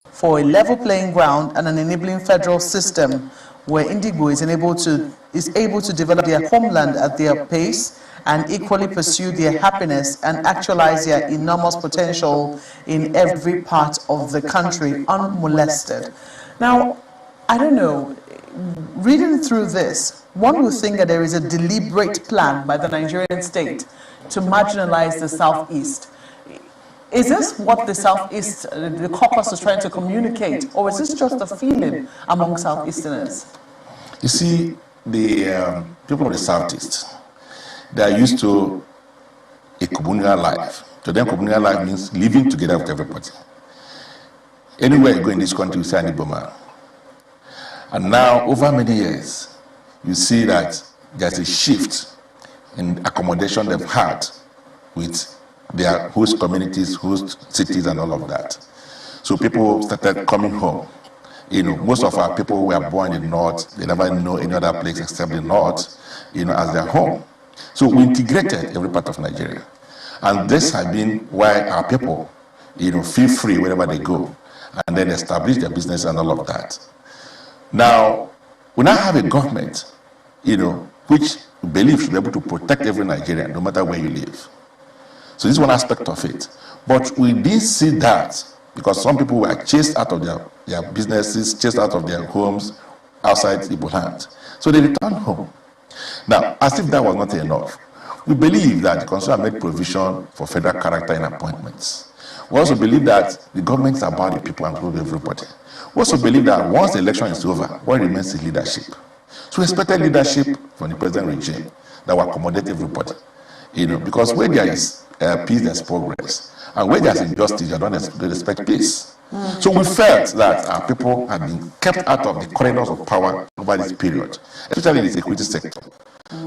For a level playing ground and an enabling federal system where Indigo is able to develop their homeland at their pace and equally pursue their happiness and actualize their enormous potential in every part of the country unmolested. Now, I don't know, reading through this, one would think that there is a deliberate plan by the Nigerian state to marginalize the Southeast. Is this what the Southeast, the caucus is trying to communicate, or is this just a feeling among Southeasterners? You see, the people of the Southeast, they are used to a communal life. To them, communal life means living together with everybody. Anywhere you go in this country, you see an Igbo. And now, over many years, you see that there's a shift in accommodation they've had with their host communities, host cities, and all of that. So people started coming home. You know, most of our people were born in the north. They never know any other place except the north, you know, as their home. So we integrated every part of Nigeria. And this has been why our people, you know, feel free wherever they go, and then establish their business and all of that. Now, we now have a government, you know, which believes to be able to protect every Nigerian, no matter where you live. So this is one aspect of it. But we didn't see that because some people were chased out of their businesses, chased out of their homes outside Igbo land. So they returned home. Now, as if that was not enough, we believe that the Constitution made provision for federal character in appointments. We also believe that the government is about the people and include everybody. We also believe that once the election is over, what remains is leadership. So we expected leadership from the present regime that will accommodate everybody. You know, because where there is peace, there's progress. And where there's injustice, you don't expect peace. So we felt that our people had been kept out of the corridors of power over this period, especially in the security sector.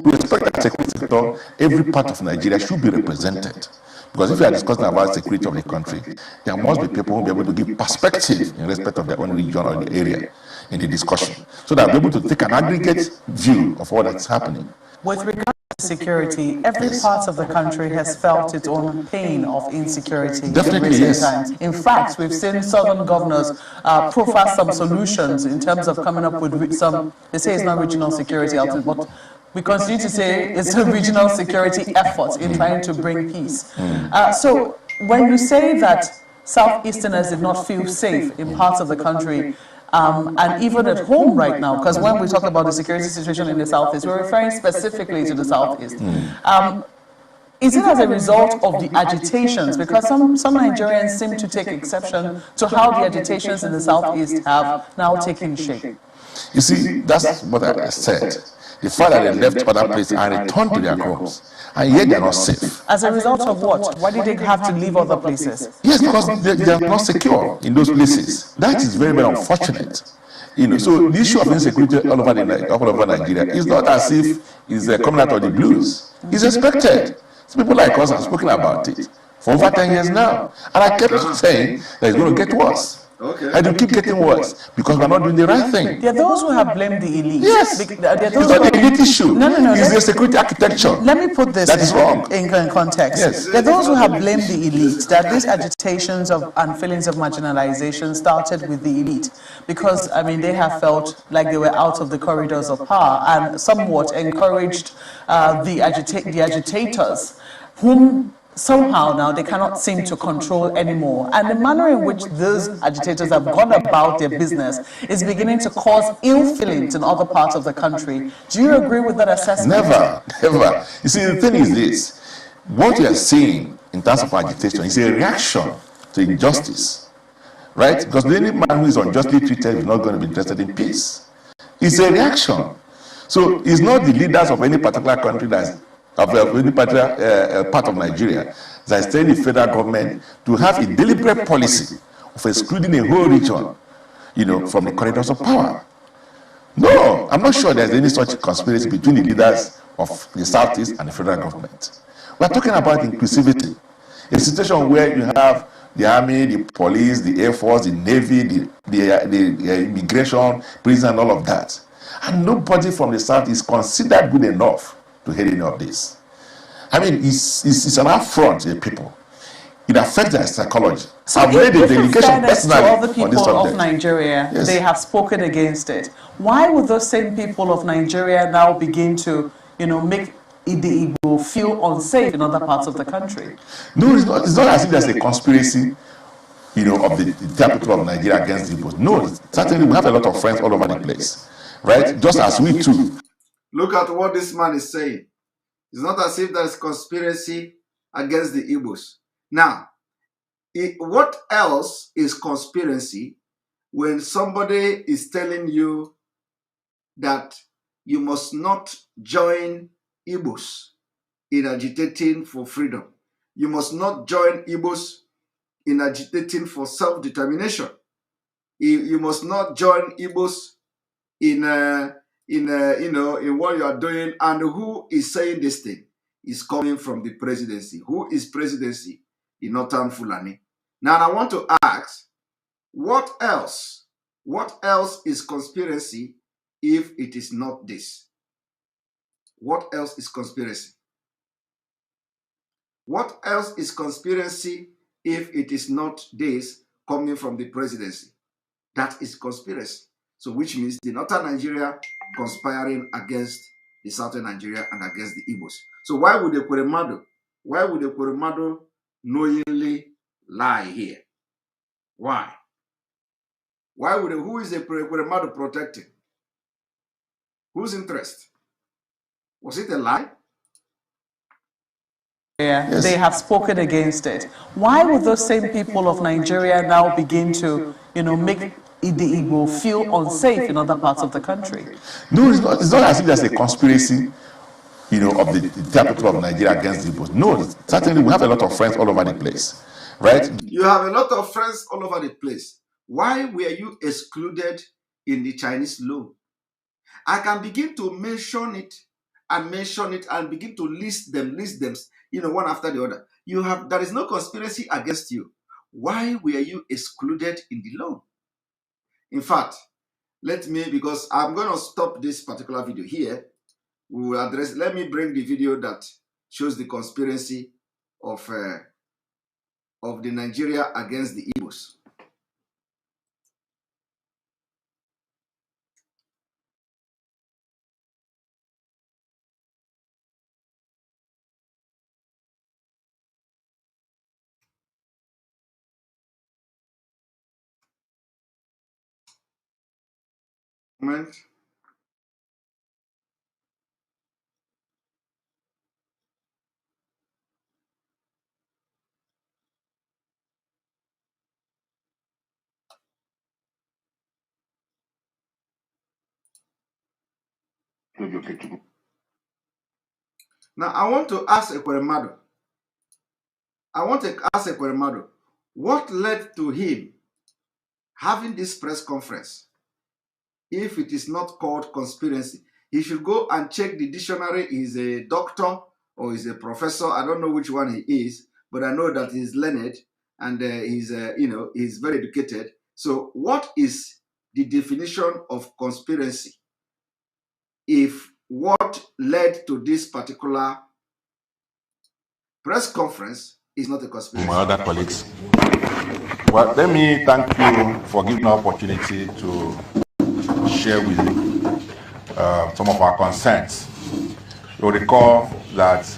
We expect that security sector, every part of Nigeria should be represented. Because if we are discussing about security of the country, there must be people who will be able to give perspective in respect of their own region or the area in the discussion, so that they'll be able to take an aggregate view of what that's happening. With regard to security, every part of the country has felt its own pain of insecurity. Definitely, in recent yes. times. In fact, we've seen southern governors profile some solutions in terms of coming up with some, they say it's not regional security outfit, but we continue to say it's a regional security effort in trying to bring peace. So when you say that Southeasterners did not feel safe in parts of the country, and even at home right now, because when we talk about the security situation in the Southeast, we're referring specifically to the Southeast. Is it as a result of the agitations? Because some Nigerians seem to take exception to how the agitations in the Southeast have now taken shape. You see, that's what I said. The fact that they left other places and returned to their homes, and yet they're not safe. As a result of what? Why did they have to leave other places? Yes, because they are not secure in those places. That is very, very unfortunate. You know, so the issue of insecurity all over Nigeria is not as if it's coming out of the blues. It's expected. So people like us have spoken about it for over 10 years now. And I kept saying that it's going to get worse. Okay. And it keep getting worse because we're not doing the right thing. There are those who have blamed the elite. Yes. There are It's those not who the elite issue. No. It's the security architecture. Let me put this that is wrong. in context. Yes. There are those who have blamed the elite, that these agitations and feelings of marginalization started with the elite because, I mean, they have felt like they were out of the corridors of power and somewhat encouraged the agitators, whom somehow now they cannot seem to control anymore. And the manner in which those agitators have gone about their business is beginning to cause ill feelings in other parts of the country. Do you agree with that assessment? Never. You see, the thing is this. What you are seeing in terms of agitation is a reaction to injustice, right? Because any man who is unjustly treated is not going to be interested in peace. It's a reaction. So it's not the leaders of any particular country that's of any particular part of Nigeria that is telling the federal government to have a deliberate policy of excluding a whole region, from the corridors of power. No, I'm not sure there's any such conspiracy between the leaders of the Southeast and the federal government. We're talking about inclusivity, a situation where you have the army, the police, the air force, the navy, the immigration, prison, and all of that. And nobody from the South is considered good enough to hear any of this. I mean, it's an affront to the people. It affects their psychology. So I've made a delegation personally to all the on this people subject. of Nigeria, Yes. they have spoken against it. Why would those same people of Nigeria now begin to, make the Igbo feel unsafe in other parts of the country? No, it's not as if there's a conspiracy, of the people of Nigeria against the Igbos. No, certainly we have a lot of friends all over the place, right? Just as we too. Look at what this man is saying. It's not as if there is conspiracy against the Igbos. Now, what else is conspiracy when somebody is telling you that you must not join Igbos in agitating for freedom? You must not join Igbos in agitating for self-determination. You must not join Igbos in what you are doing. And who is saying this thing is coming from the presidency. Who is presidency? The Northern Fulani. Now I want to ask, what else is conspiracy if it is not this? What else is conspiracy? What else is conspiracy if it is not this coming from the presidency? That is conspiracy. So which means the Northern Nigeria conspiring against the Southern Nigeria and against the Igbos. So why would Ekweremadu knowingly lie here? Why? Who is Ekweremadu protecting? Whose interest? Was it a lie? Yes. They have spoken against it. Why would those same people of Nigeria now begin to, make the Igbo feel unsafe in other parts of the country? No, it's not as if there's a conspiracy, of the people of Nigeria against the Igbos. No, certainly we have a lot of friends all over the place, right? You have a lot of friends all over the place. Why were you excluded in the Chinese loan? I can begin to mention it and begin to list them, one after the other. There is no conspiracy against you. Why were you excluded in the loan? In fact, because I'm going to stop this particular video here. We will address, let me bring the video that shows the conspiracy of the Nigeria against the Igbos. Moment. Now, I want to ask Ekweremadu. What led to him having this press conference? If it is not called conspiracy, he should go and check the dictionary. He's a doctor or he's a professor. I don't know which one he is, but I know that he's learned and he's very educated. So what is the definition of conspiracy if what led to this particular press conference is not a conspiracy? My other colleagues. Well, let me thank you for giving the opportunity to share with you some of our concerns. You'll recall that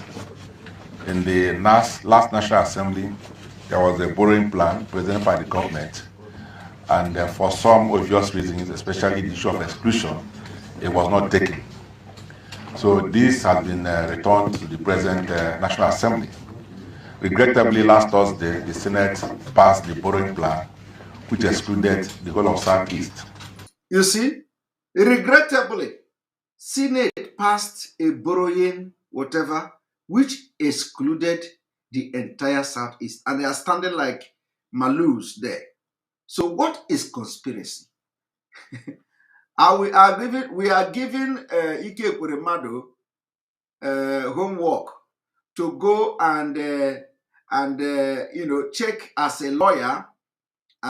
in the last National Assembly, there was a borrowing plan presented by the government, and for some obvious reasons, especially the issue of exclusion, it was not taken. So this has been returned to the present National Assembly. Regrettably, last Thursday, the Senate passed the borrowing plan, which excluded the whole of Southeast. You see, regrettably, Senate passed a borrowing whatever, which excluded the entire Southeast, and they are standing like Malus there. So what is conspiracy? we are giving Ike Ekweremadu homework to go and check as a lawyer,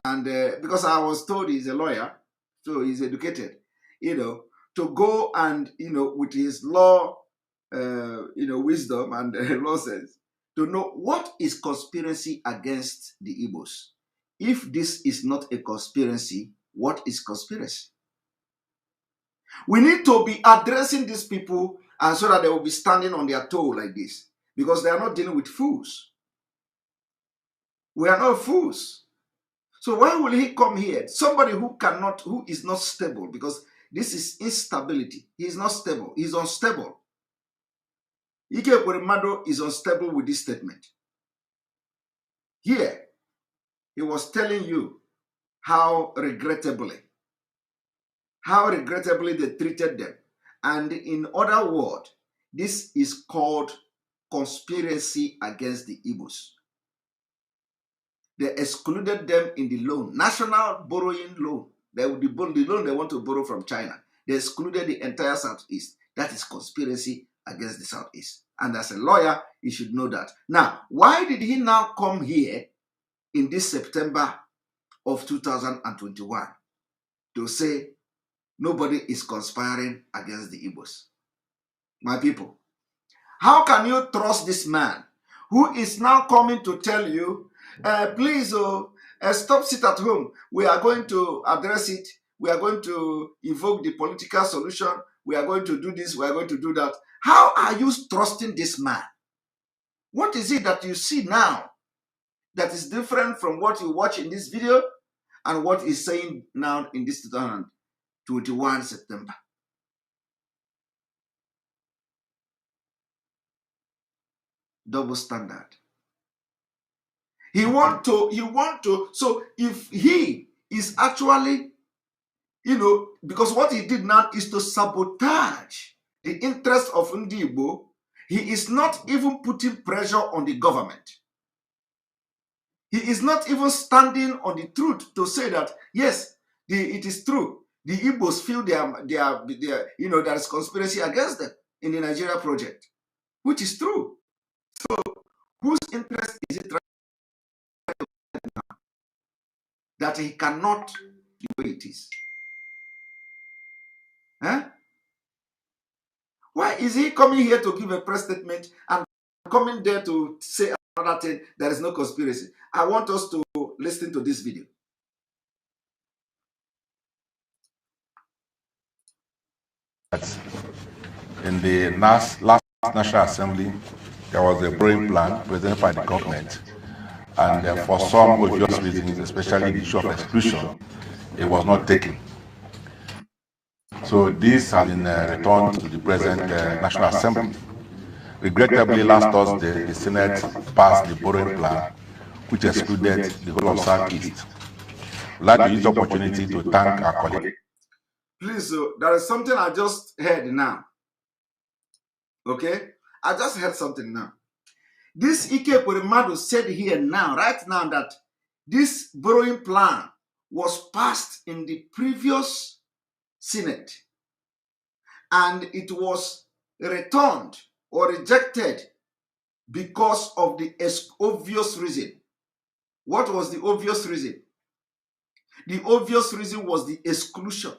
and because I was told he's a lawyer, so he's educated, to go and with his law wisdom and law sense, to know what is conspiracy against the Igbos. If this is not a conspiracy, what is conspiracy? We need to be addressing these people, and so that they will be standing on their toe like this, because they are not dealing with fools. We are not fools. So why will he come here? Somebody who is not stable, because this is instability. He is not stable. He is unstable. Ike Ekweremadu is unstable with this statement. Here, he was telling you how regrettably they treated them. And in other words, this is called conspiracy against the Igbos. They excluded them in the loan, national borrowing loan. The loan they want to borrow from China. They excluded the entire Southeast. That is conspiracy against the Southeast. And as a lawyer, you should know that. Now, why did he now come here in this September of 2021 to say nobody is conspiring against the Igbos? My people, how can you trust this man who is now coming to tell you, please, stop, sit at home. We are going to address it. We are going to evoke the political solution. We are going to do this. We are going to do that. How are you trusting this man? What is it that you see now that is different from what you watch in this video and what he's saying now in this 2021 September? Double standard. He want to, so if he is actually, because what he did now is to sabotage the interest of Ndi Igbo, he is not even putting pressure on the government. He is not even standing on the truth to say that, yes, it is true. The Igbos feel there is conspiracy against them in the Nigeria project, which is true. So whose interest is it now that he cannot the way it is? Huh? Why is he coming here to give a press statement and coming there to say another thing? There is no conspiracy. I want us to listen to this video. In the last National Assembly, there was a borrowing plan presented by the government, and for some obvious reasons, especially the issue of exclusion, it was not taken. So this has been returned to the present National Assembly. Regrettably, last Thursday, the Senate passed the borrowing plan, which excluded the whole of Southeast. I'd like to use the opportunity to thank our colleagues. Please, there is something I just heard now. Okay? I just heard something now. This Ike Ekweremadu said here now, right now, that this borrowing plan was passed in the previous Senate, and it was returned or rejected because of the obvious reason. What was the obvious reason? The obvious reason was the exclusion.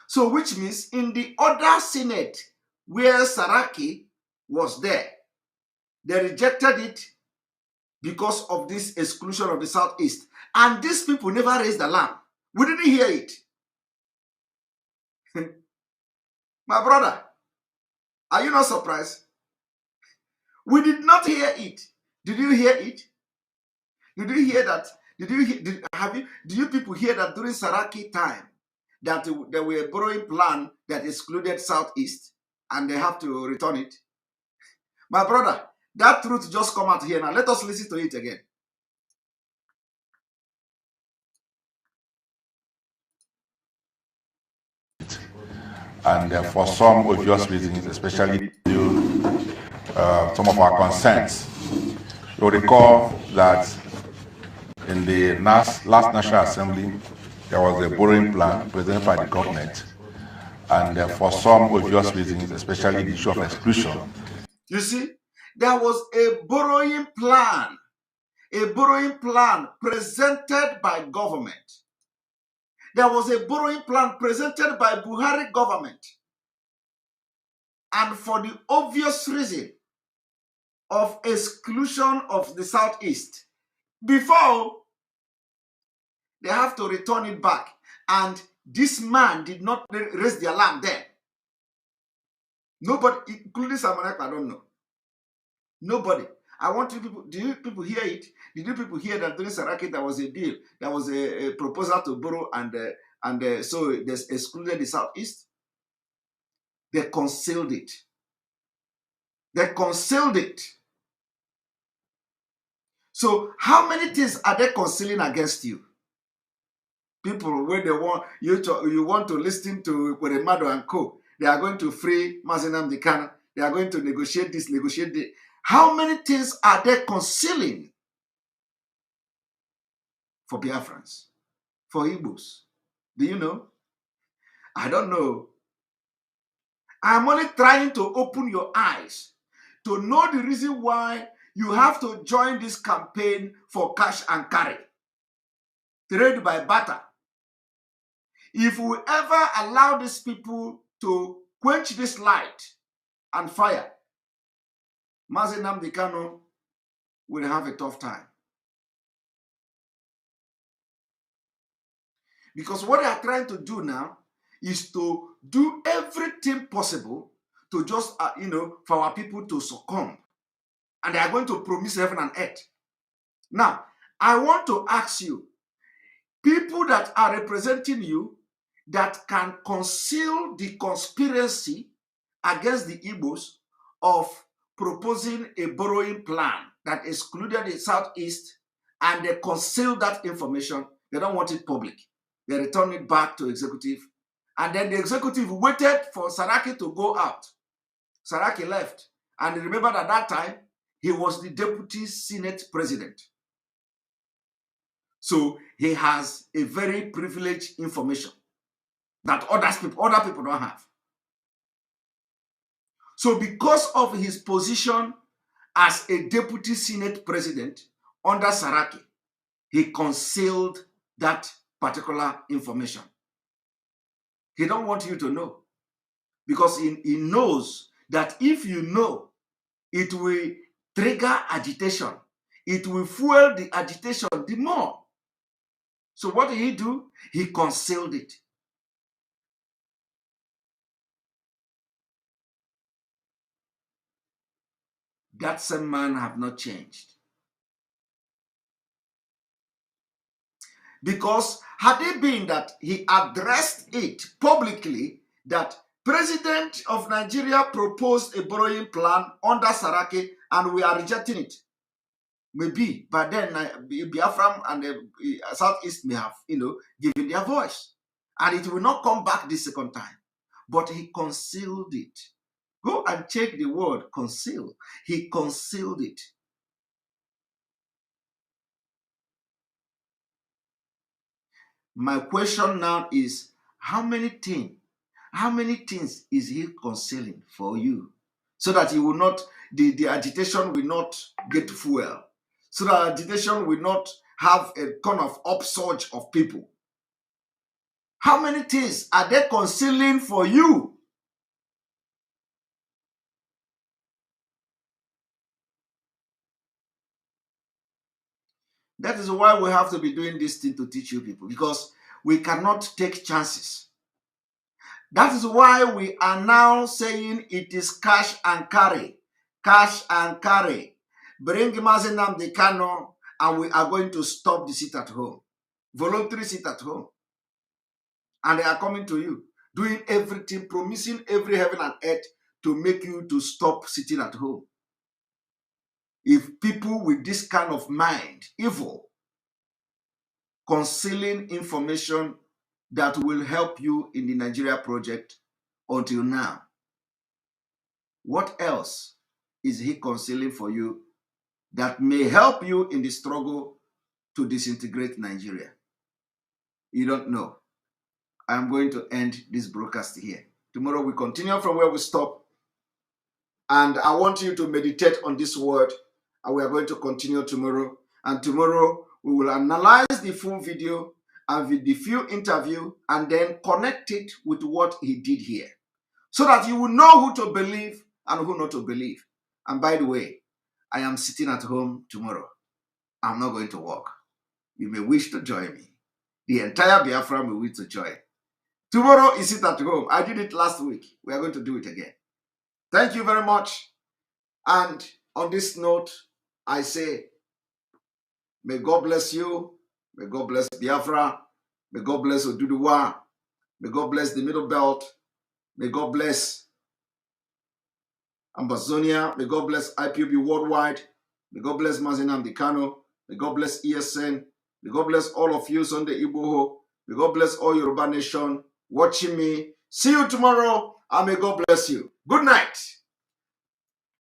So which means in the other Senate where Saraki was there, they rejected it because of this exclusion of the Southeast. And these people never raised the lamb. We didn't hear it. My brother, are you not surprised? We did not hear it. Did you hear it? Did you hear that? Did you people hear that during Saraki time that there were a borrowing plan that excluded Southeast and they have to return it? My brother, that truth just come out here now. Let us listen to it again. And for some obvious reasons, especially due some of our concerns. You'll recall that in the last National Assembly, there was a borrowing plan presented by the government. And for some obvious reasons, especially the issue of exclusion. You see, there was a borrowing plan presented by government. There was a borrowing plan presented by Buhari government. And for the obvious reason of exclusion of the Southeast, before they have to return it back. And this man did not raise the alarm then. Nobody, including Samuel, I don't know. Nobody. I want you people, do you people hear it? Did you people hear that during Saraki there was a deal, there was a proposal to borrow and so they excluded the Southeast? They concealed it. They concealed it. So how many things are they concealing against you? People, when they want you want to listen to Ekweremadu and co, they are going to free Mazenam Dikana. They are going to negotiate this, negotiate that. How many things are they concealing for Biafrans, for Igbos? Do you know? I don't know. I'm only trying to open your eyes to know the reason why you have to join this campaign for cash and carry, trade by barter. If we ever allow these people to quench this light and fire, Mazenam Dikano will have a tough time. Because what they are trying to do now is to do everything possible to just, for our people to succumb. And they are going to promise heaven and earth. Now, I want to ask you, people that are representing you that can conceal the conspiracy against the Igbos of proposing a borrowing plan that excluded the Southeast, and they conceal that information. They don't want it public. They return it back to executive. And then the executive waited for Saraki to go out. Saraki left. And remember at that time, he was the deputy Senate president. So he has a very privileged information that other people don't have. So because of his position as a deputy Senate president under Saraki, he concealed that particular information. He don't want you to know, because he knows that if you know, it will trigger agitation. It will fuel the agitation the more. So what did he do? He concealed it. That same man have not changed. Because had it been that he addressed it publicly, that President of Nigeria proposed a borrowing plan under Saraki and we are rejecting it, maybe, but then Biafra and the Southeast may have, given their voice. And it will not come back the second time. But he concealed it. Go and check the word conceal. He concealed it. My question now is, how many things is he concealing for you? So that you will not, the agitation will not get fuel. So that agitation will not have a kind of upsurge of people? How many things are they concealing for you? That is why we have to be doing this thing to teach you people, because we cannot take chances. That is why we are now saying it is cash and carry. Cash and carry. Bring Mazi Nnamdi Kanu and we are going to stop the sit at home. Voluntary sit at home. And they are coming to you, doing everything, promising every heaven and earth to make you to stop sitting at home. If people with this kind of mind, evil, concealing information that will help you in the Nigeria project until now, what else is he concealing for you that may help you in the struggle to disintegrate Nigeria? You don't know. I'm going to end this broadcast here. Tomorrow we continue from where we stop. And I want you to meditate on this word. And we are going to continue tomorrow. And tomorrow we will analyze the full video and with the few interview and then connect it with what he did here, so that you will know who to believe and who not to believe. And by the way, I am sitting at home tomorrow. I'm not going to work. You may wish to join me. The entire Biafra may wish to join. Tomorrow is sit at home. I did it last week. We are going to do it again. Thank you very much. And on this note, I say, may God bless you. May God bless Biafra. May God bless Oduduwa. May God bless the Middle Belt. May God bless Amazonia. May God bless IPOB worldwide. May God bless Mazi Nnamdi Kanu. May God bless ESN. May God bless all of you, Sunday Igboho. May God bless all Yoruba Nation watching me. See you tomorrow, and may God bless you. Good night.